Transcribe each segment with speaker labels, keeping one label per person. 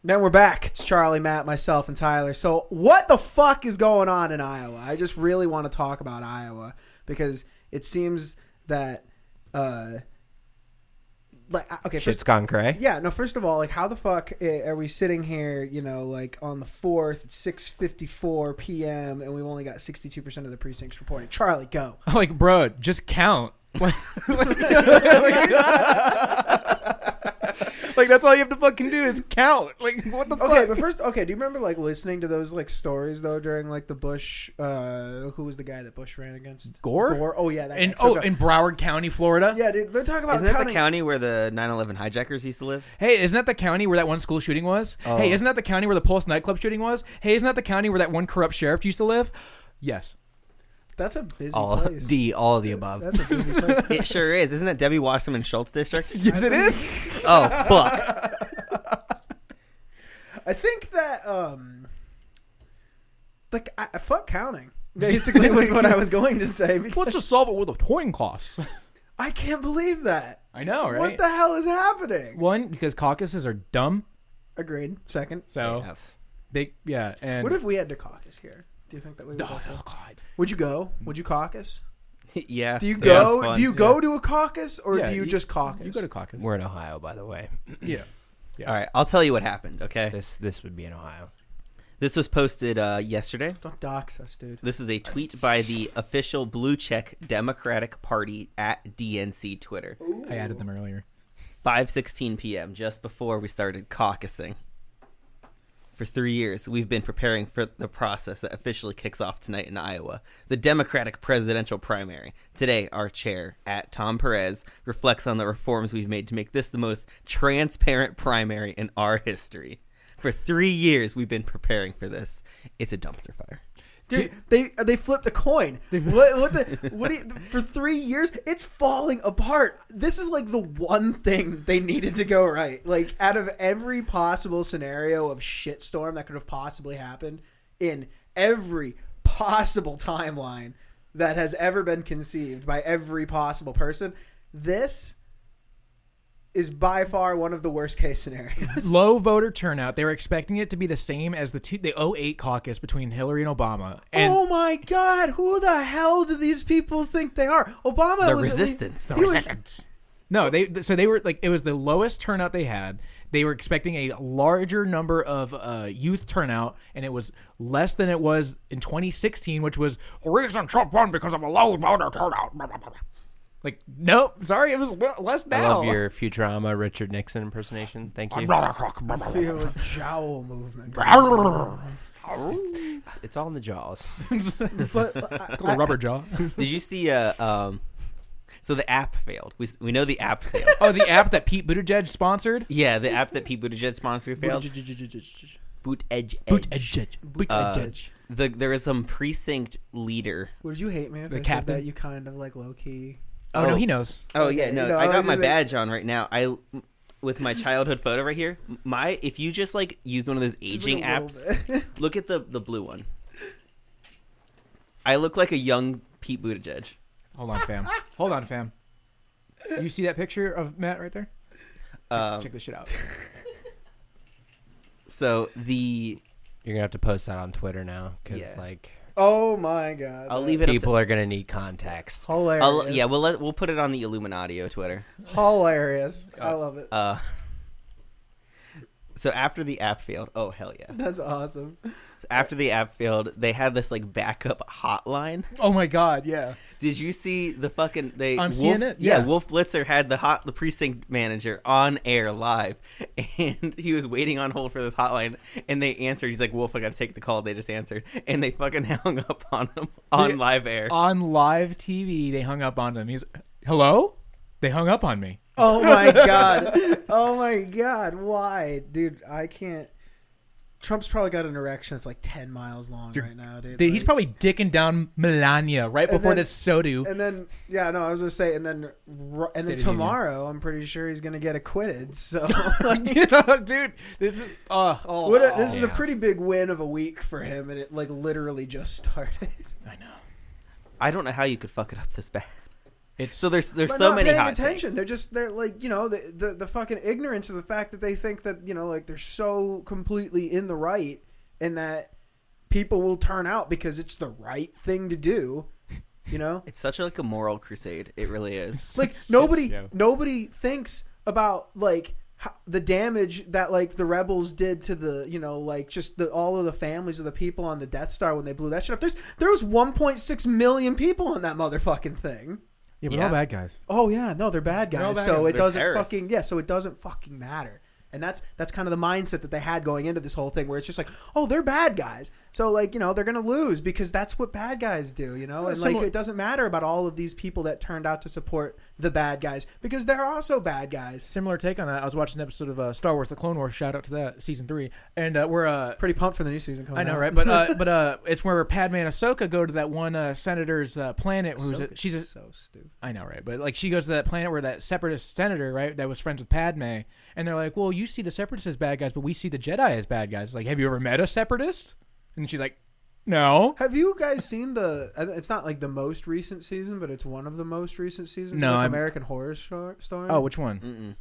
Speaker 1: Then we're back. It's Charlie, Matt, myself, and Tyler. So what the fuck is going on in Iowa? I just really want to talk about Iowa because it seems that,
Speaker 2: shit's gone cray.
Speaker 1: Yeah, no, first of all, like, how the fuck are we sitting here, you know, like, on the 4th, it's 6:54 p.m., and we've only got 62% of the precincts reporting. Charlie, go.
Speaker 3: Like, bro, just count. Like, that's all you have to fucking do is count. Like, what the fuck?
Speaker 1: Okay, but first, do you remember, like, listening to those, like, stories, though, during, like, the Bush, who was the guy that Bush ran against?
Speaker 3: Gore?
Speaker 1: Oh, yeah, that guy.
Speaker 3: In Broward County, Florida?
Speaker 1: Yeah, dude, they're talking about
Speaker 4: Isn't that the county where the 9/11 hijackers used to live?
Speaker 3: Hey, isn't that the county where that one school shooting was?
Speaker 4: Oh.
Speaker 3: Hey, isn't that the county where the Pulse nightclub shooting was? Hey, isn't that the county where that one corrupt sheriff used to live? Yes.
Speaker 1: That's a busy place.
Speaker 4: All of the above.
Speaker 1: That's a busy place.
Speaker 4: It sure is. Isn't that Debbie Wasserman Schultz district?
Speaker 3: Yes, it is.
Speaker 4: Oh, fuck.
Speaker 1: I think that, fuck counting, basically, was what I was going to say.
Speaker 3: Let's just solve it with a coin toss.
Speaker 1: I can't believe that.
Speaker 3: I know, right?
Speaker 1: What the hell is happening?
Speaker 3: One, because caucuses are dumb.
Speaker 1: Agreed. Second.
Speaker 3: So, and
Speaker 1: what if we had to caucus here? Do you think that we would?
Speaker 3: Oh, God.
Speaker 1: Would you go? Would you caucus?
Speaker 4: Yeah.
Speaker 1: Do you go?
Speaker 4: Yeah,
Speaker 1: do you go to a caucus, or do you just caucus?
Speaker 3: You go to caucus.
Speaker 2: We're in Ohio, by the way.
Speaker 3: Yeah.
Speaker 4: All right, I'll tell you what happened, okay?
Speaker 2: This would be in Ohio.
Speaker 4: This was posted yesterday.
Speaker 1: Don't dox us, dude.
Speaker 4: This is a tweet by the official blue check Democratic Party at DNC Twitter.
Speaker 1: Ooh.
Speaker 3: I added them earlier.
Speaker 4: 5:16 p.m., just before we started caucusing. For 3 years, we've been preparing for the process that officially kicks off tonight in Iowa, the Democratic presidential primary. Today, our chair, at Tom Perez, reflects on the reforms we've made to make this the most transparent primary in our history. For 3 years, we've been preparing for this. It's a dumpster fire.
Speaker 1: Dude, they flipped a coin. For 3 years, it's falling apart. This is like the one thing they needed to go right. Like, out of every possible scenario of shitstorm that could have possibly happened in every possible timeline that has ever been conceived by every possible person, this is by far one of the worst case scenarios.
Speaker 3: Low voter turnout. They were expecting it to be the same as the 2008 caucus between Hillary and Obama. And
Speaker 1: oh my God! Who the hell do these people think they are? Obama
Speaker 4: The
Speaker 1: was
Speaker 4: resistance.
Speaker 3: No, they were like, it was the lowest turnout they had. They were expecting a larger number of youth turnout, and it was less than it was in 2016, which was the reason Trump won because of a low voter turnout. Like, nope, sorry, it was less now.
Speaker 2: I love your Futurama Richard Nixon impersonation. Thank you.
Speaker 1: I feel a jowl movement.
Speaker 2: It's all in the jaws.
Speaker 1: But
Speaker 3: It's called a rubber jaw.
Speaker 4: Did you see so the app failed. We know the app failed.
Speaker 3: Oh, the app that Pete Buttigieg sponsored?
Speaker 4: Yeah, the app that Pete Buttigieg sponsored failed.
Speaker 3: Buttigieg.
Speaker 4: There is some precinct leader.
Speaker 1: would you hate me if I said
Speaker 3: captain?
Speaker 1: that you kind of like low key?
Speaker 3: Oh, no, he knows.
Speaker 4: Oh yeah, no,
Speaker 1: No,
Speaker 4: I
Speaker 1: I
Speaker 4: got
Speaker 1: was
Speaker 4: my
Speaker 1: just
Speaker 4: badge on right now. With my childhood photo right here. If you just like used one of those aging
Speaker 1: Just like a
Speaker 4: apps,
Speaker 1: little
Speaker 4: look at the blue one. I look like a young Pete Buttigieg.
Speaker 3: Hold on, fam. You see that picture of Matt right there? Check this shit out.
Speaker 4: So
Speaker 2: You're gonna have to post that on Twitter now, because
Speaker 4: Yeah.
Speaker 1: Oh my God!
Speaker 4: I'll leave it.
Speaker 2: people are gonna need context.
Speaker 1: Hilarious.
Speaker 4: We'll put it on the Illuminatio Twitter.
Speaker 1: Hilarious. I love it.
Speaker 4: So after the app failed, oh hell yeah!
Speaker 1: That's awesome.
Speaker 4: So after the app failed, they had this like backup hotline.
Speaker 3: Oh my God, yeah.
Speaker 4: Did you see the fucking
Speaker 3: On CNN?
Speaker 4: Yeah,
Speaker 3: Yeah.
Speaker 4: Wolf Blitzer had the precinct manager on air live, and he was waiting on hold for this hotline, and they answered. He's like, "Wolf, I got to take the call." They just answered, and they fucking hung up on him on live air.
Speaker 3: On live TV, they hung up on him. He's, hello? They hung up on me.
Speaker 1: Oh my God. Oh my God. Why, dude? I can't. Trump's probably got an erection that's like 10 miles long right now, dude.
Speaker 3: He's probably dicking down Melania right before
Speaker 1: then-
Speaker 3: this SOTU.
Speaker 1: And then, I was gonna say, and then
Speaker 3: State of the
Speaker 1: tomorrow, I'm pretty sure he's gonna get acquitted. So,
Speaker 3: Dude, this is
Speaker 1: this is a pretty big win of a week for him, and it like literally just started.
Speaker 3: I know.
Speaker 4: I don't know how you could fuck it up this bad. So there's
Speaker 1: But
Speaker 4: so
Speaker 1: not
Speaker 4: many
Speaker 1: paying
Speaker 4: hot
Speaker 1: attention.
Speaker 4: takes.
Speaker 1: They're like, the fucking ignorance of the fact that they think that, like they're so completely in the right and that people will turn out because it's the right thing to do.
Speaker 4: It's such like a moral crusade. It really is.
Speaker 1: It's like nobody thinks about like the damage that like the rebels did to the like just all of the families of the people on the Death Star when they blew that shit up. There was 1.6 million people on that motherfucking thing.
Speaker 3: Yeah, but all bad guys.
Speaker 1: Oh yeah, no, they're bad guys.
Speaker 3: They're all bad
Speaker 1: so
Speaker 3: guys.
Speaker 1: it doesn't
Speaker 4: terrorists.
Speaker 1: so it doesn't fucking matter. And that's kind of the mindset that they had going into this whole thing, where it's just like, oh, they're bad guys, so like they're gonna lose because that's what bad guys do, and like it doesn't matter about all of these people that turned out to support the bad guys because they're also bad guys.
Speaker 3: Similar take on that. I was watching an episode of Star Wars: The Clone Wars. Shout out to that season 3, and we're
Speaker 1: Pretty pumped for the new season coming out.
Speaker 3: I know, right? But it's where Padme and Ahsoka go to that one senator's planet. She's
Speaker 1: so stupid.
Speaker 3: I know, right? But like she goes to that planet where that separatist senator, right, that was friends with Padme, and they're like, well, you see the separatists as bad guys, but we see the Jedi as bad guys. Like, have you ever met a separatist? And she's like, no.
Speaker 1: Have you guys seen it's not like the most recent season, but it's one of the most recent seasons
Speaker 3: No,
Speaker 1: of like American Horror Story?
Speaker 3: Oh, which one?
Speaker 4: Mm-mm.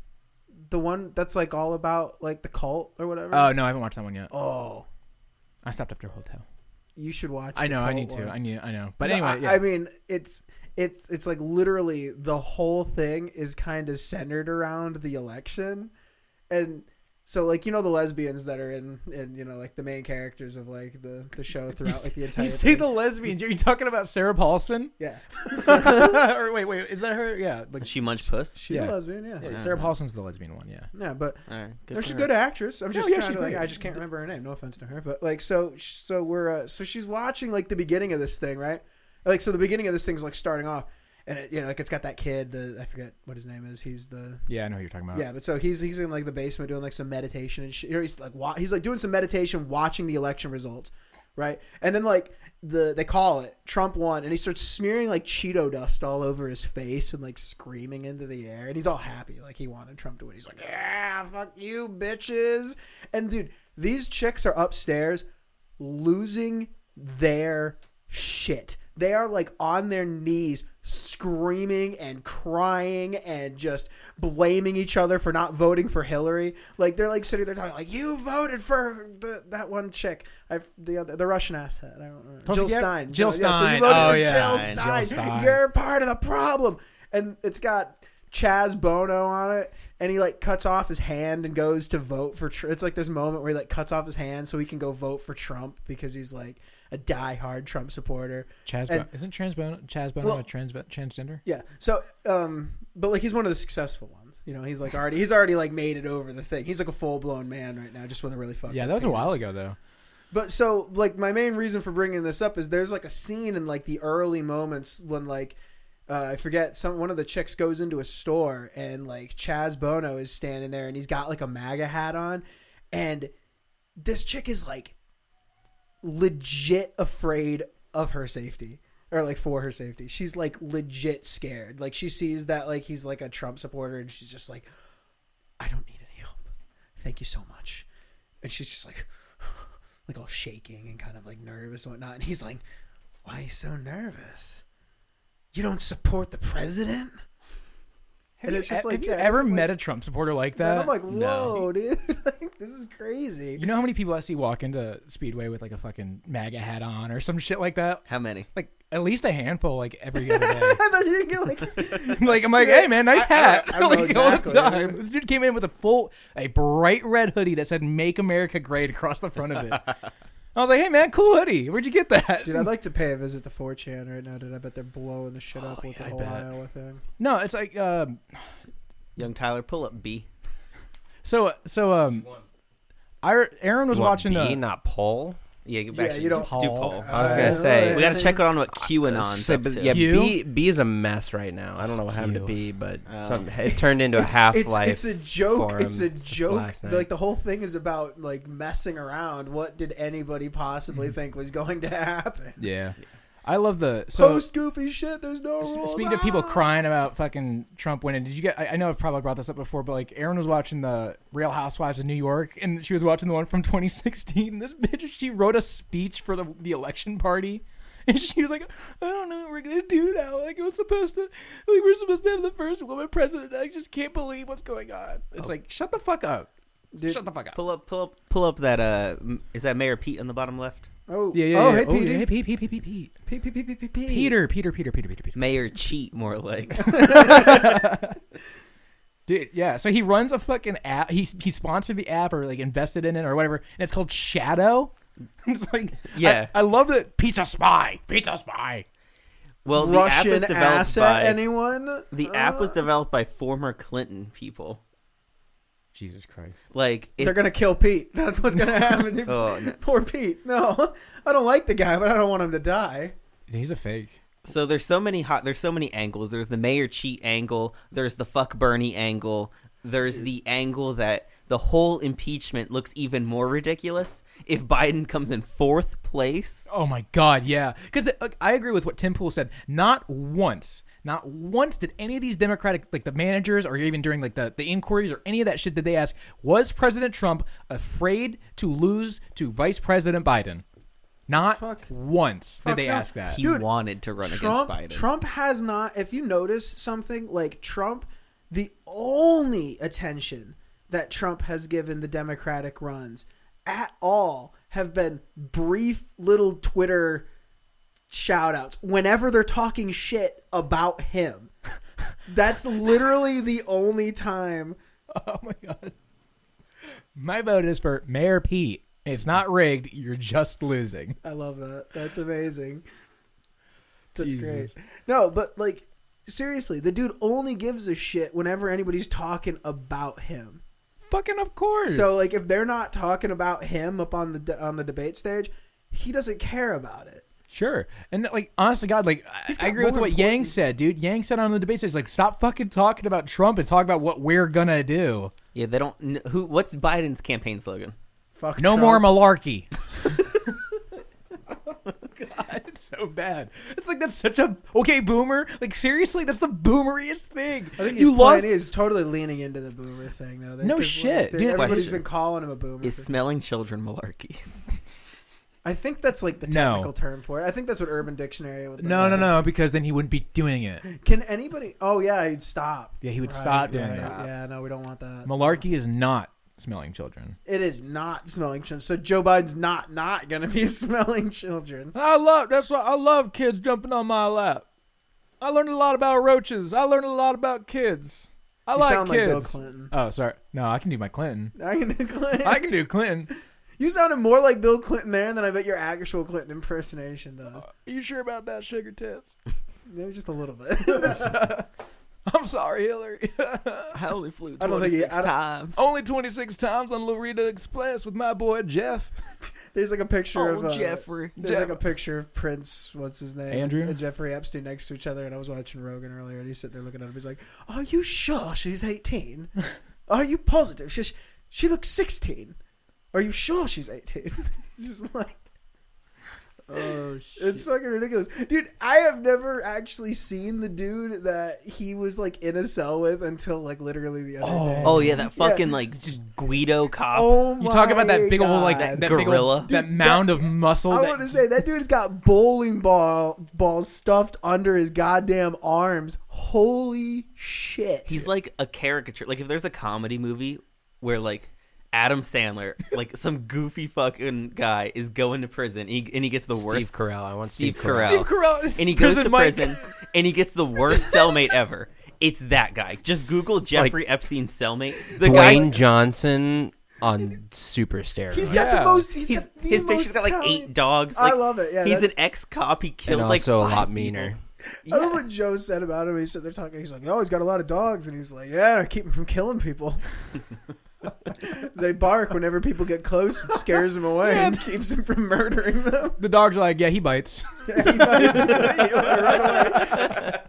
Speaker 1: The one that's like all about like the cult or whatever?
Speaker 3: Oh, no, I haven't watched that one yet.
Speaker 1: Oh.
Speaker 3: I stopped after Hotel.
Speaker 1: You should watch
Speaker 3: I know,
Speaker 1: the
Speaker 3: I
Speaker 1: cult
Speaker 3: need to.
Speaker 1: one.
Speaker 3: I know. But
Speaker 1: No,
Speaker 3: anyway, yeah.
Speaker 1: I mean, it's like literally the whole thing is kind of centered around the election. And so like, the lesbians that are in like the main characters of like the show throughout like the entire
Speaker 3: you
Speaker 1: thing.
Speaker 3: say the lesbians. Are you talking about Sarah Paulson?
Speaker 1: Yeah.
Speaker 3: Or wait, is that her? Yeah. Like,
Speaker 4: Does she munch puss?
Speaker 1: She's
Speaker 3: Yeah.
Speaker 1: a lesbian, yeah.
Speaker 3: yeah, Sarah Paulson's the lesbian one, yeah.
Speaker 1: Yeah, but
Speaker 4: All right,
Speaker 1: she's a
Speaker 4: for
Speaker 1: good
Speaker 4: her.
Speaker 1: actress. I'm just
Speaker 3: yeah,
Speaker 1: trying
Speaker 3: she's
Speaker 1: to like
Speaker 3: great.
Speaker 1: I just can't remember her name. No offense to her, but like so she's watching like the beginning of this thing, right? Like so the beginning of this thing's like starting off, and it, like it's got that kid. I forget what his name is. He's the
Speaker 3: Yeah, I know who you're talking about.
Speaker 1: yeah, but so he's in like the basement doing like some meditation and shit. He's like doing some meditation, watching the election results, right? And then like they call it Trump won, and he starts smearing like Cheeto dust all over his face and like screaming into the air, and he's all happy like he wanted Trump to win. He's like, yeah, fuck you, bitches. And dude, these chicks are upstairs losing their shit. They are like on their knees screaming and crying and just blaming each other for not voting for Hillary. Like they're like sitting there talking like, you voted for that one chick. The Russian asshat. I don't know. Jill Stein.
Speaker 3: Jill
Speaker 1: So you
Speaker 3: Stein.
Speaker 1: voted
Speaker 3: Oh,
Speaker 1: for
Speaker 3: yeah.
Speaker 1: Jill
Speaker 3: Jill
Speaker 1: Stein.
Speaker 3: Stein.
Speaker 1: You're part of the problem. And it's got Chaz Bono on it, and he like cuts off his hand and goes to vote for Trump. It's like this moment where he like cuts off his hand so he can go vote for Trump because he's like a diehard Trump supporter.
Speaker 3: Isn't Chaz Bono a transgender?
Speaker 1: Yeah. So, but like he's one of the successful ones. He's like he's already like made it over the thing. He's like a full blown man right now, just with a really fucked.
Speaker 3: Yeah,
Speaker 1: up
Speaker 3: that was a
Speaker 1: penis.
Speaker 3: while ago though.
Speaker 1: But so like my main reason for bringing this up is there's like a scene in like the early moments when like. I forget one of the chicks goes into a store and like Chaz Bono is standing there and he's got like a MAGA hat on, and this chick is like legit afraid of her safety or like for her safety. She's like legit scared. Like she sees that like he's like a Trump supporter and she's just like, I don't need any help. Thank you so much. And she's just like all shaking and kind of like nervous and whatnot. And he's like, why are you so nervous? You don't support the president? And it's just like,
Speaker 3: have you ever met a Trump supporter like that?
Speaker 1: And I'm like, whoa, dude. Like, this is crazy.
Speaker 3: You know how many people I see walk into Speedway with like a fucking MAGA hat on or some shit like that?
Speaker 4: How many?
Speaker 3: Like at least a handful, like every other day.
Speaker 1: I thought you didn't get
Speaker 3: Like I'm like, hey man, nice hat.
Speaker 1: I know
Speaker 3: Like
Speaker 1: exactly,
Speaker 3: all the time.
Speaker 1: yeah.
Speaker 3: This dude came in with a bright red hoodie that said "Make America Great" across the front of it. I was like, hey man, cool hoodie. Where'd you get that?
Speaker 1: Dude, I'd like to pay a visit to 4chan right now, dude. I bet they're blowing the shit up with
Speaker 3: yeah,
Speaker 1: the
Speaker 3: I
Speaker 1: whole
Speaker 3: bet.
Speaker 1: Iowa thing.
Speaker 3: No, it's like
Speaker 4: Young Tyler, pull up B.
Speaker 3: Aaron was watching
Speaker 2: B, not poll.
Speaker 4: Yeah,
Speaker 1: Yeah,
Speaker 4: actually,
Speaker 1: you don't
Speaker 4: do poll.
Speaker 2: I was gonna say
Speaker 4: We got to check on what QAnon's up to.
Speaker 2: yeah,
Speaker 3: Q?
Speaker 2: B is a mess right now. I don't know what happened to
Speaker 3: Q.
Speaker 2: B, but
Speaker 4: Oh.
Speaker 2: it turned into a Half-Life.
Speaker 1: It's a joke.
Speaker 2: forum
Speaker 1: It's a joke.
Speaker 2: last night.
Speaker 1: Like the whole thing is about like messing around. What did anybody possibly think was going to happen?
Speaker 3: yeah. I love the
Speaker 1: Post goofy shit. There's no rules.
Speaker 3: Speaking of people crying about fucking Trump winning, did you get? I know I've probably brought this up before, but like Aaron was watching the Real Housewives of New York, and she was watching the one from 2016. This bitch, she wrote a speech for the election party, And she was like, I don't know what we're going to do now. Like, we're supposed to have the first woman president. I just can't believe what's going on. It's like, shut the fuck up.
Speaker 1: Dude,
Speaker 3: shut the fuck up.
Speaker 4: Pull up that, is that Mayor Pete on the bottom left?
Speaker 1: Oh,
Speaker 3: Yeah.
Speaker 1: Oh, hey,
Speaker 3: Oh,
Speaker 1: Pete.
Speaker 3: hey, Pete. Peter.
Speaker 4: Mayor Cheat, more like.
Speaker 3: Dude, yeah. So he runs a fucking app. He sponsored the app or like invested in it or whatever, and it's called Shadow. It's like,
Speaker 4: Yeah.
Speaker 3: I love that. Pizza spy.
Speaker 4: Well,
Speaker 1: Russian
Speaker 4: the app was developed
Speaker 1: asset,
Speaker 4: by
Speaker 1: anyone?
Speaker 4: the app was developed by former Clinton people.
Speaker 3: Jesus Christ.
Speaker 4: Like
Speaker 1: They're going to kill Pete. That's what's going to happen.
Speaker 4: Oh, no.
Speaker 1: Poor Pete. No, I don't like the guy, but I don't want him to die.
Speaker 3: He's a fake.
Speaker 4: So there's so many angles. There's the Mayor Cheat angle. There's the fuck Bernie angle. There's the angle that the whole impeachment looks even more ridiculous if Biden comes in 4th place.
Speaker 3: Oh my God, yeah. Because I agree with what Tim Pool said. Not once did any of these Democratic, like the managers or even during like the inquiries or any of that shit did they ask, was President Trump afraid to lose to Vice President Biden? Not once did they ask that.
Speaker 4: He wanted to run against Biden.
Speaker 1: Trump has not, if you notice something, like Trump, the only attention that Trump has given the Democratic runs at all have been brief little Twitter shout outs whenever they're talking shit about him. That's literally the only time.
Speaker 3: Oh my God. My vote is for Mayor Pete. It's not rigged. You're just losing.
Speaker 1: I love that. That's amazing. That's
Speaker 3: Jesus.
Speaker 1: great. No, but like seriously, the dude only gives a shit whenever anybody's talking about him.
Speaker 3: Fucking of course.
Speaker 1: So like if they're not talking about him up on the debate stage, he doesn't care about it.
Speaker 3: Sure. And like honest to God, like I agree with what Yang said, dude. Yang said on the debate stage, like, stop fucking talking about Trump and talk about what we're gonna do.
Speaker 4: Yeah, they don't. What's Biden's campaign slogan?
Speaker 1: Fuck
Speaker 3: no
Speaker 1: Trump.
Speaker 3: more malarkey. Oh, God, it's so bad. It's like that's such a boomer. Like seriously, that's the boomeriest thing.
Speaker 1: I think he's totally leaning into the boomer thing though.
Speaker 3: No shit, dude.
Speaker 1: Everybody's been calling him a boomer.
Speaker 4: Is smelling children malarkey?
Speaker 1: I think that's like the technical term for it. I think that's what Urban Dictionary would.
Speaker 3: No, because then he wouldn't be doing it.
Speaker 1: Can anybody? Oh yeah, he'd stop.
Speaker 3: Yeah, he would stop doing that.
Speaker 1: Yeah, no, we don't want that.
Speaker 3: Malarkey is not smelling children.
Speaker 1: It is not smelling children. So Joe Biden's not gonna be smelling children.
Speaker 3: I love kids jumping on my lap. I learned a lot about roaches. I learned a lot about kids. I like
Speaker 1: sound
Speaker 3: kids.
Speaker 1: like Bill Clinton.
Speaker 3: Oh, sorry. No, I can do my Clinton.
Speaker 1: I can do Clinton.
Speaker 3: I can do Clinton.
Speaker 1: You sounded more like Bill Clinton there than I bet your actual Clinton impersonation does.
Speaker 3: Are you sure about that, sugar tits?
Speaker 1: Maybe just a little bit.
Speaker 3: I'm sorry, Hillary.
Speaker 4: I only flew
Speaker 1: I don't think
Speaker 4: 26 times.
Speaker 3: Only 26 times on Loretta Express with my boy Jeff.
Speaker 1: There's like a picture of
Speaker 4: Jeffrey.
Speaker 1: There's like a picture of Prince. What's his name?
Speaker 3: Andrew?
Speaker 1: And Jeffrey Epstein next to each other. And I was watching Rogan earlier, and he's sitting there looking at him. He's like, "Are you sure she's 18? Are you positive? She looks 16. Are you sure she's 18?" It's just like, oh shit. It's fucking ridiculous. Dude, I have never actually seen the dude that he was like in a cell with until like literally the other day.
Speaker 4: Oh yeah, that fucking like just Guido cop.
Speaker 1: Oh my
Speaker 3: You talk about that big old like
Speaker 1: God.
Speaker 3: that
Speaker 4: gorilla.
Speaker 3: big old, that mound of muscle.
Speaker 1: I want to say that dude's got bowling balls stuffed under his goddamn arms. Holy shit.
Speaker 4: He's like a caricature. Like if there's a comedy movie where like Adam Sandler, like some goofy fucking guy, is going to prison and he gets the worst.
Speaker 2: Steve Carell. I want
Speaker 4: Steve
Speaker 2: Steve Carell.
Speaker 3: Steve Carell is
Speaker 4: And he goes to
Speaker 3: Mike.
Speaker 4: prison and he gets the worst cellmate ever. It's that guy. Just Google Jeffrey Epstein's cellmate. The
Speaker 2: Dwayne
Speaker 4: guy,
Speaker 2: Johnson on super steroids.
Speaker 1: He's got the most. His
Speaker 4: his picture's got like 8 dogs.
Speaker 1: I
Speaker 4: Like,
Speaker 1: love it. Yeah,
Speaker 4: he's an ex-cop. He killed
Speaker 2: and
Speaker 4: like
Speaker 2: also a
Speaker 4: 5
Speaker 2: lot
Speaker 4: people.
Speaker 2: meaner.
Speaker 1: I love what Joe said about him. He said they're talking. He's like, "Oh, he's got a lot of dogs," and he's like, "Yeah, I keep him from killing people." They bark whenever people get close. It scares him away and keeps him from murdering them.
Speaker 3: The dogs are like, yeah, he bites.
Speaker 1: Yeah, he bites him. Right away.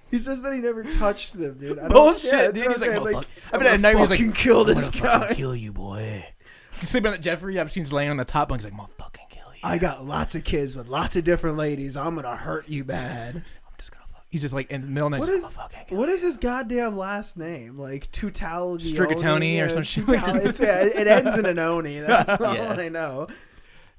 Speaker 1: He says that he never touched them, dude. I don't,
Speaker 3: Bullshit,
Speaker 1: yeah,
Speaker 3: dude.
Speaker 1: He's
Speaker 3: He's like,
Speaker 1: like,
Speaker 3: I've been at night. He's like,
Speaker 1: fucking kill this guy.
Speaker 3: kill you, boy. He's sleeping on the Jeffrey Epstein's laying on the top bunk. He's like, I'm gonna fucking kill you.
Speaker 1: I got lots of kids with lots of different ladies. I'm gonna hurt you bad.
Speaker 3: I'm just gonna fuck. He's just like in the middle of the night.
Speaker 1: What is his goddamn last name? Like Tutal
Speaker 3: Strigatoni or some shit.
Speaker 1: It ends in an oni. That's all
Speaker 4: Yeah.
Speaker 1: I know.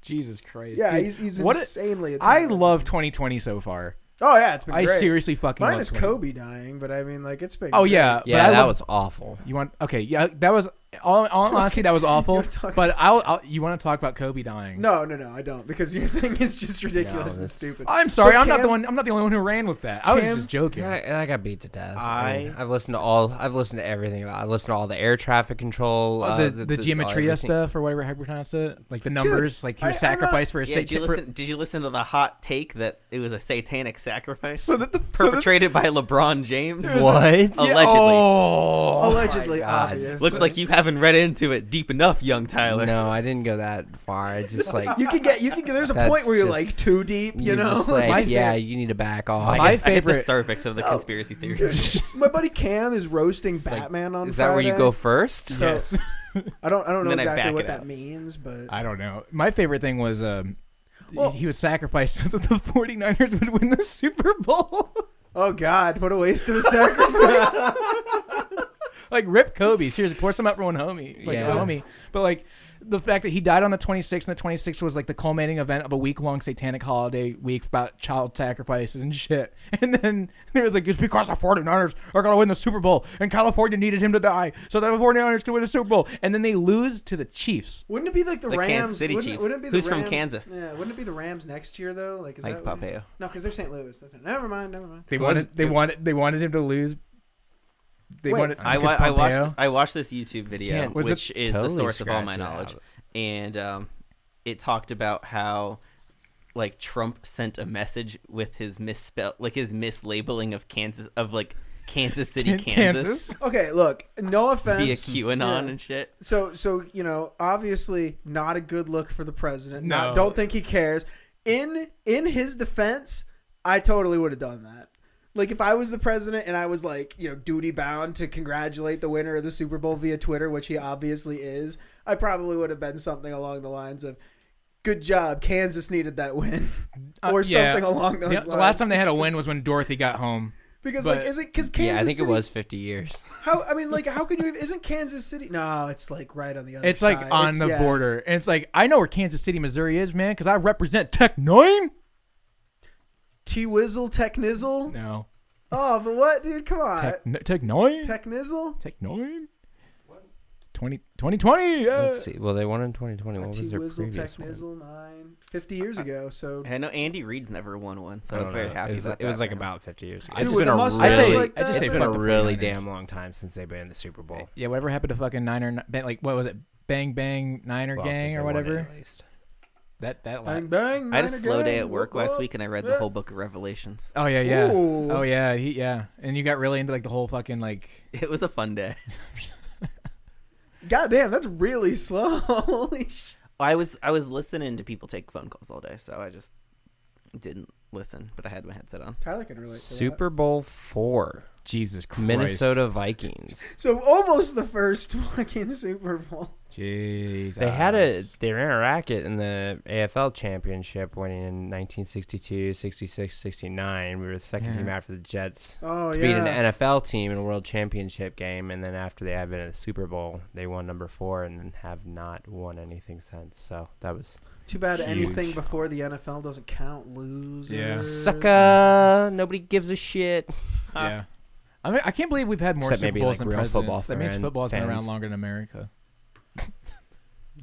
Speaker 3: Jesus Christ.
Speaker 1: Yeah,
Speaker 3: dude.
Speaker 1: he's
Speaker 3: What
Speaker 1: insanely.
Speaker 3: I
Speaker 1: Italian.
Speaker 3: love 2020 so far.
Speaker 1: Oh yeah, it's been
Speaker 3: I
Speaker 1: great.
Speaker 3: seriously fucking love
Speaker 1: Minus
Speaker 3: 2020.
Speaker 1: Kobe dying, but I mean, like, it's been.
Speaker 3: Oh
Speaker 1: great.
Speaker 3: yeah,
Speaker 2: Yeah,
Speaker 3: but I
Speaker 2: that
Speaker 3: love,
Speaker 2: was awful.
Speaker 3: You want okay? Yeah, that was all honesty. That was awful.
Speaker 1: You're talking
Speaker 3: But I'll you want to talk about Kobe dying?
Speaker 1: No, I don't, because your thing is just ridiculous
Speaker 2: No,
Speaker 1: and
Speaker 2: that's-
Speaker 1: stupid.
Speaker 3: I'm sorry.
Speaker 1: But
Speaker 3: I'm not
Speaker 1: Cam-
Speaker 3: the one. I'm not the only one who ran with that. I was
Speaker 1: Cam-
Speaker 3: just joking.
Speaker 2: I got beat to death.
Speaker 4: I-
Speaker 2: I've listened to everything about it. I've listened to all the air traffic control.
Speaker 3: The geometria
Speaker 2: everything.
Speaker 3: stuff or whatever how you pronounce it, like the numbers, like he was
Speaker 1: I'm not-
Speaker 3: sacrificed for a
Speaker 4: Yeah, did you listen to the hot take that it was a satanic sacrifice perpetrated by LeBron James?
Speaker 2: What?
Speaker 4: Allegedly.
Speaker 3: Oh,
Speaker 1: Allegedly,
Speaker 2: my God.
Speaker 1: obvious.
Speaker 4: Looks like you haven't read into it deep enough, young Tyler.
Speaker 2: No, I didn't go that far. I just like
Speaker 1: you can get. There's a
Speaker 2: That's
Speaker 1: point where you're
Speaker 2: just-
Speaker 1: like too deep, you
Speaker 2: you're
Speaker 1: know.
Speaker 2: just like,
Speaker 3: My-
Speaker 2: yeah, you need to back off.
Speaker 3: My
Speaker 4: I hit the
Speaker 3: favorite-
Speaker 4: cervix of the conspiracy
Speaker 1: Dude,
Speaker 4: theories.
Speaker 1: my buddy Cam is roasting
Speaker 2: It's like,
Speaker 1: Batman on
Speaker 2: Is
Speaker 1: Friday.
Speaker 2: that where you go first?
Speaker 1: So
Speaker 3: Yes.
Speaker 1: I don't know
Speaker 4: Then I
Speaker 1: exactly
Speaker 4: back
Speaker 1: what
Speaker 4: it
Speaker 1: that
Speaker 4: up.
Speaker 1: means, but
Speaker 3: I don't know. My favorite thing was
Speaker 1: Well-
Speaker 3: he was sacrificed so that the 49ers would win the Super Bowl.
Speaker 1: oh god, what a waste of a sacrifice.
Speaker 3: Like rip Kobe, seriously, pour some out for one homie, like
Speaker 2: Yeah.
Speaker 3: a homie. But like the fact that he died on the 26th, and the 26th was like the culminating event of a week-long satanic holiday week about child sacrifices and shit. And then there was like, it's because the 49ers are gonna win the Super Bowl, and California needed him to die so that the 49ers could win the Super Bowl. And then they lose to the Chiefs.
Speaker 1: Wouldn't it be like the
Speaker 4: The
Speaker 1: Rams?
Speaker 4: Kansas City
Speaker 1: wouldn't,
Speaker 4: Chiefs.
Speaker 1: Wouldn't it be the
Speaker 4: Who's from
Speaker 1: Rams?
Speaker 4: Kansas?
Speaker 1: Yeah, wouldn't it be the Rams next year though? Like, is
Speaker 4: Mike
Speaker 1: that
Speaker 4: Pompeo.
Speaker 1: No, because they're St. Louis. Never mind.
Speaker 3: They wanted him to lose. They
Speaker 1: Wait,
Speaker 3: wanted.
Speaker 4: I
Speaker 3: because Pompeo-
Speaker 4: watched this YouTube video,
Speaker 2: can't-
Speaker 3: Was it
Speaker 4: which is the
Speaker 2: totally
Speaker 4: source of all
Speaker 2: scratch
Speaker 4: my
Speaker 2: it
Speaker 4: knowledge,
Speaker 2: out.
Speaker 4: and it talked about how like Trump sent a message with his mislabeling of Kansas City, Kansas,
Speaker 1: Okay, look. No
Speaker 4: via
Speaker 1: offense.
Speaker 4: QAnon
Speaker 1: Yeah.
Speaker 4: and shit.
Speaker 1: So obviously not a good look for the president.
Speaker 3: No.
Speaker 1: Don't think he cares. In his defense, I totally would have done that. Like if I was the president and I was like, duty bound to congratulate the winner of the Super Bowl via Twitter, which he obviously is, I probably would have been something along the lines of, "Good job, Kansas needed that win," or
Speaker 3: yeah.
Speaker 1: something along those
Speaker 3: Yeah,
Speaker 1: lines.
Speaker 3: the last time they had a win was when Dorothy got home.
Speaker 1: because
Speaker 3: but-
Speaker 1: like is it because Kansas
Speaker 2: Yeah, I think
Speaker 1: City,
Speaker 2: it was 50 years.
Speaker 1: How could you even, isn't Kansas City? No, it's like right on the other
Speaker 3: It's
Speaker 1: side.
Speaker 3: like on
Speaker 1: It's-
Speaker 3: the
Speaker 1: yeah.
Speaker 3: border. And it's like, I know where Kansas City, Missouri is, man, because I represent Tech 9.
Speaker 1: T-Wizzle, Tech-Nizzle?
Speaker 3: No.
Speaker 1: Oh, but what, dude? Come on.
Speaker 3: Tech 9?
Speaker 1: Tech-Nizzle?
Speaker 3: Tech 9? 2020.
Speaker 2: Let's see. Well, they won in 2020. What was their
Speaker 1: T-Wizzle,
Speaker 2: previous one?
Speaker 1: Tech-Nizzle, 50 years ago, so...
Speaker 4: I know Andy Reid's never won one, so I
Speaker 2: I
Speaker 4: was
Speaker 2: don't
Speaker 4: very
Speaker 2: know.
Speaker 4: happy.
Speaker 2: It was,
Speaker 4: about
Speaker 2: it was
Speaker 4: that
Speaker 2: like
Speaker 4: for him.
Speaker 2: about 50 years ago.
Speaker 1: Dude,
Speaker 2: It's
Speaker 1: with
Speaker 2: been
Speaker 1: a
Speaker 2: a
Speaker 1: mustache
Speaker 2: really,
Speaker 1: like that,
Speaker 3: I just
Speaker 1: it's
Speaker 3: say
Speaker 2: it's been
Speaker 3: fuck
Speaker 2: a
Speaker 3: the
Speaker 2: really
Speaker 3: 49ers.
Speaker 2: damn long time since they've been in the Super Bowl.
Speaker 3: Yeah, whatever happened to fucking Niner, like, what was it? Bang Bang Niner
Speaker 2: Well,
Speaker 3: Gang
Speaker 2: since
Speaker 3: or
Speaker 2: they won it,
Speaker 3: whatever?
Speaker 2: at least.
Speaker 3: That
Speaker 1: Bang, bang,
Speaker 4: I had a
Speaker 1: Niner
Speaker 4: slow day
Speaker 1: gang,
Speaker 4: at work
Speaker 1: whoop,
Speaker 4: last
Speaker 1: whoop.
Speaker 4: week, and I read
Speaker 1: Yeah.
Speaker 4: the whole book of Revelations.
Speaker 3: Oh, yeah, yeah.
Speaker 1: Ooh.
Speaker 3: Oh, yeah. Yeah. And you got really into, like, the whole fucking, like...
Speaker 4: It was a fun day.
Speaker 1: God damn, that's really slow. Holy sh...
Speaker 4: I was listening to people take phone calls all day, so I just didn't listen, but I had my headset on.
Speaker 1: Tyler can relate to
Speaker 2: Super Bowl 4.
Speaker 3: Jesus Christ.
Speaker 2: Minnesota Vikings.
Speaker 1: that. So almost the first fucking Super Bowl.
Speaker 3: Jesus.
Speaker 2: They ran a racket in the AFL championship, winning in 1962, 66, 69. We were the second team after the Jets
Speaker 1: Oh,
Speaker 2: to
Speaker 1: yeah.
Speaker 2: beat an NFL team in a world championship game, and then after they had been in the Super Bowl, they won number 4 and then have not won anything since. So that was
Speaker 1: Too bad
Speaker 2: Huge.
Speaker 1: anything before the NFL doesn't count. Losers.
Speaker 3: Yeah.
Speaker 2: sucker. Nobody gives a shit.
Speaker 3: Yeah. I mean, I can't believe we've had more
Speaker 2: Except
Speaker 3: Super
Speaker 2: maybe,
Speaker 3: Bowls
Speaker 2: like,
Speaker 3: than
Speaker 2: real football
Speaker 3: presidents. That means
Speaker 2: fan-
Speaker 3: football's been around
Speaker 2: fans.
Speaker 3: longer than America.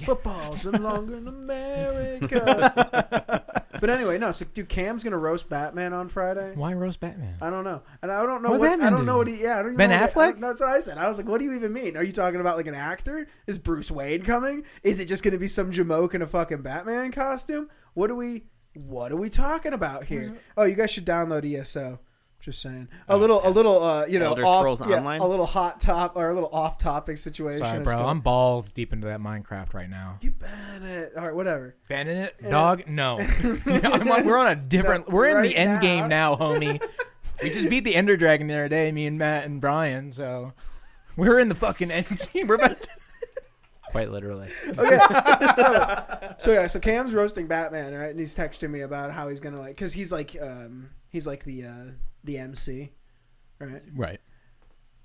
Speaker 1: Football's no longer in America. But anyway, no. So, dude, Cam's gonna roast Batman on Friday.
Speaker 3: Why roast Batman?
Speaker 1: I don't know, and I don't know
Speaker 3: What'd
Speaker 1: what
Speaker 3: Batman
Speaker 1: I don't
Speaker 3: do?
Speaker 1: know what he. Yeah, I don't even
Speaker 3: Ben
Speaker 1: know
Speaker 3: Affleck?
Speaker 1: That's what I said. I was like, what do you even mean? Are you talking about like an actor? Is Bruce Wayne coming? Is it just gonna be some jamoke in a fucking Batman costume? What are we talking about here? Oh, you guys should download ESO. Just saying. A little,
Speaker 4: Elder Scrolls Online?
Speaker 1: a little hot top or a little off topic situation.
Speaker 3: Sorry,
Speaker 1: I'm
Speaker 3: bro.
Speaker 1: just gonna-
Speaker 3: I'm balls deep into that Minecraft right now.
Speaker 1: You ban it. All right, whatever.
Speaker 3: Banning it? Dog? No. We're on a different... We're in
Speaker 1: Right
Speaker 3: the end
Speaker 1: now.
Speaker 3: game now, homie. We just beat the Ender Dragon the other day, me and Matt and Brian, so... We're in the fucking end game. We're about to...
Speaker 2: Quite literally.
Speaker 1: Okay, so Cam's roasting Batman, right? And he's texting me about how he's gonna because he's like the MC, right?
Speaker 3: Right.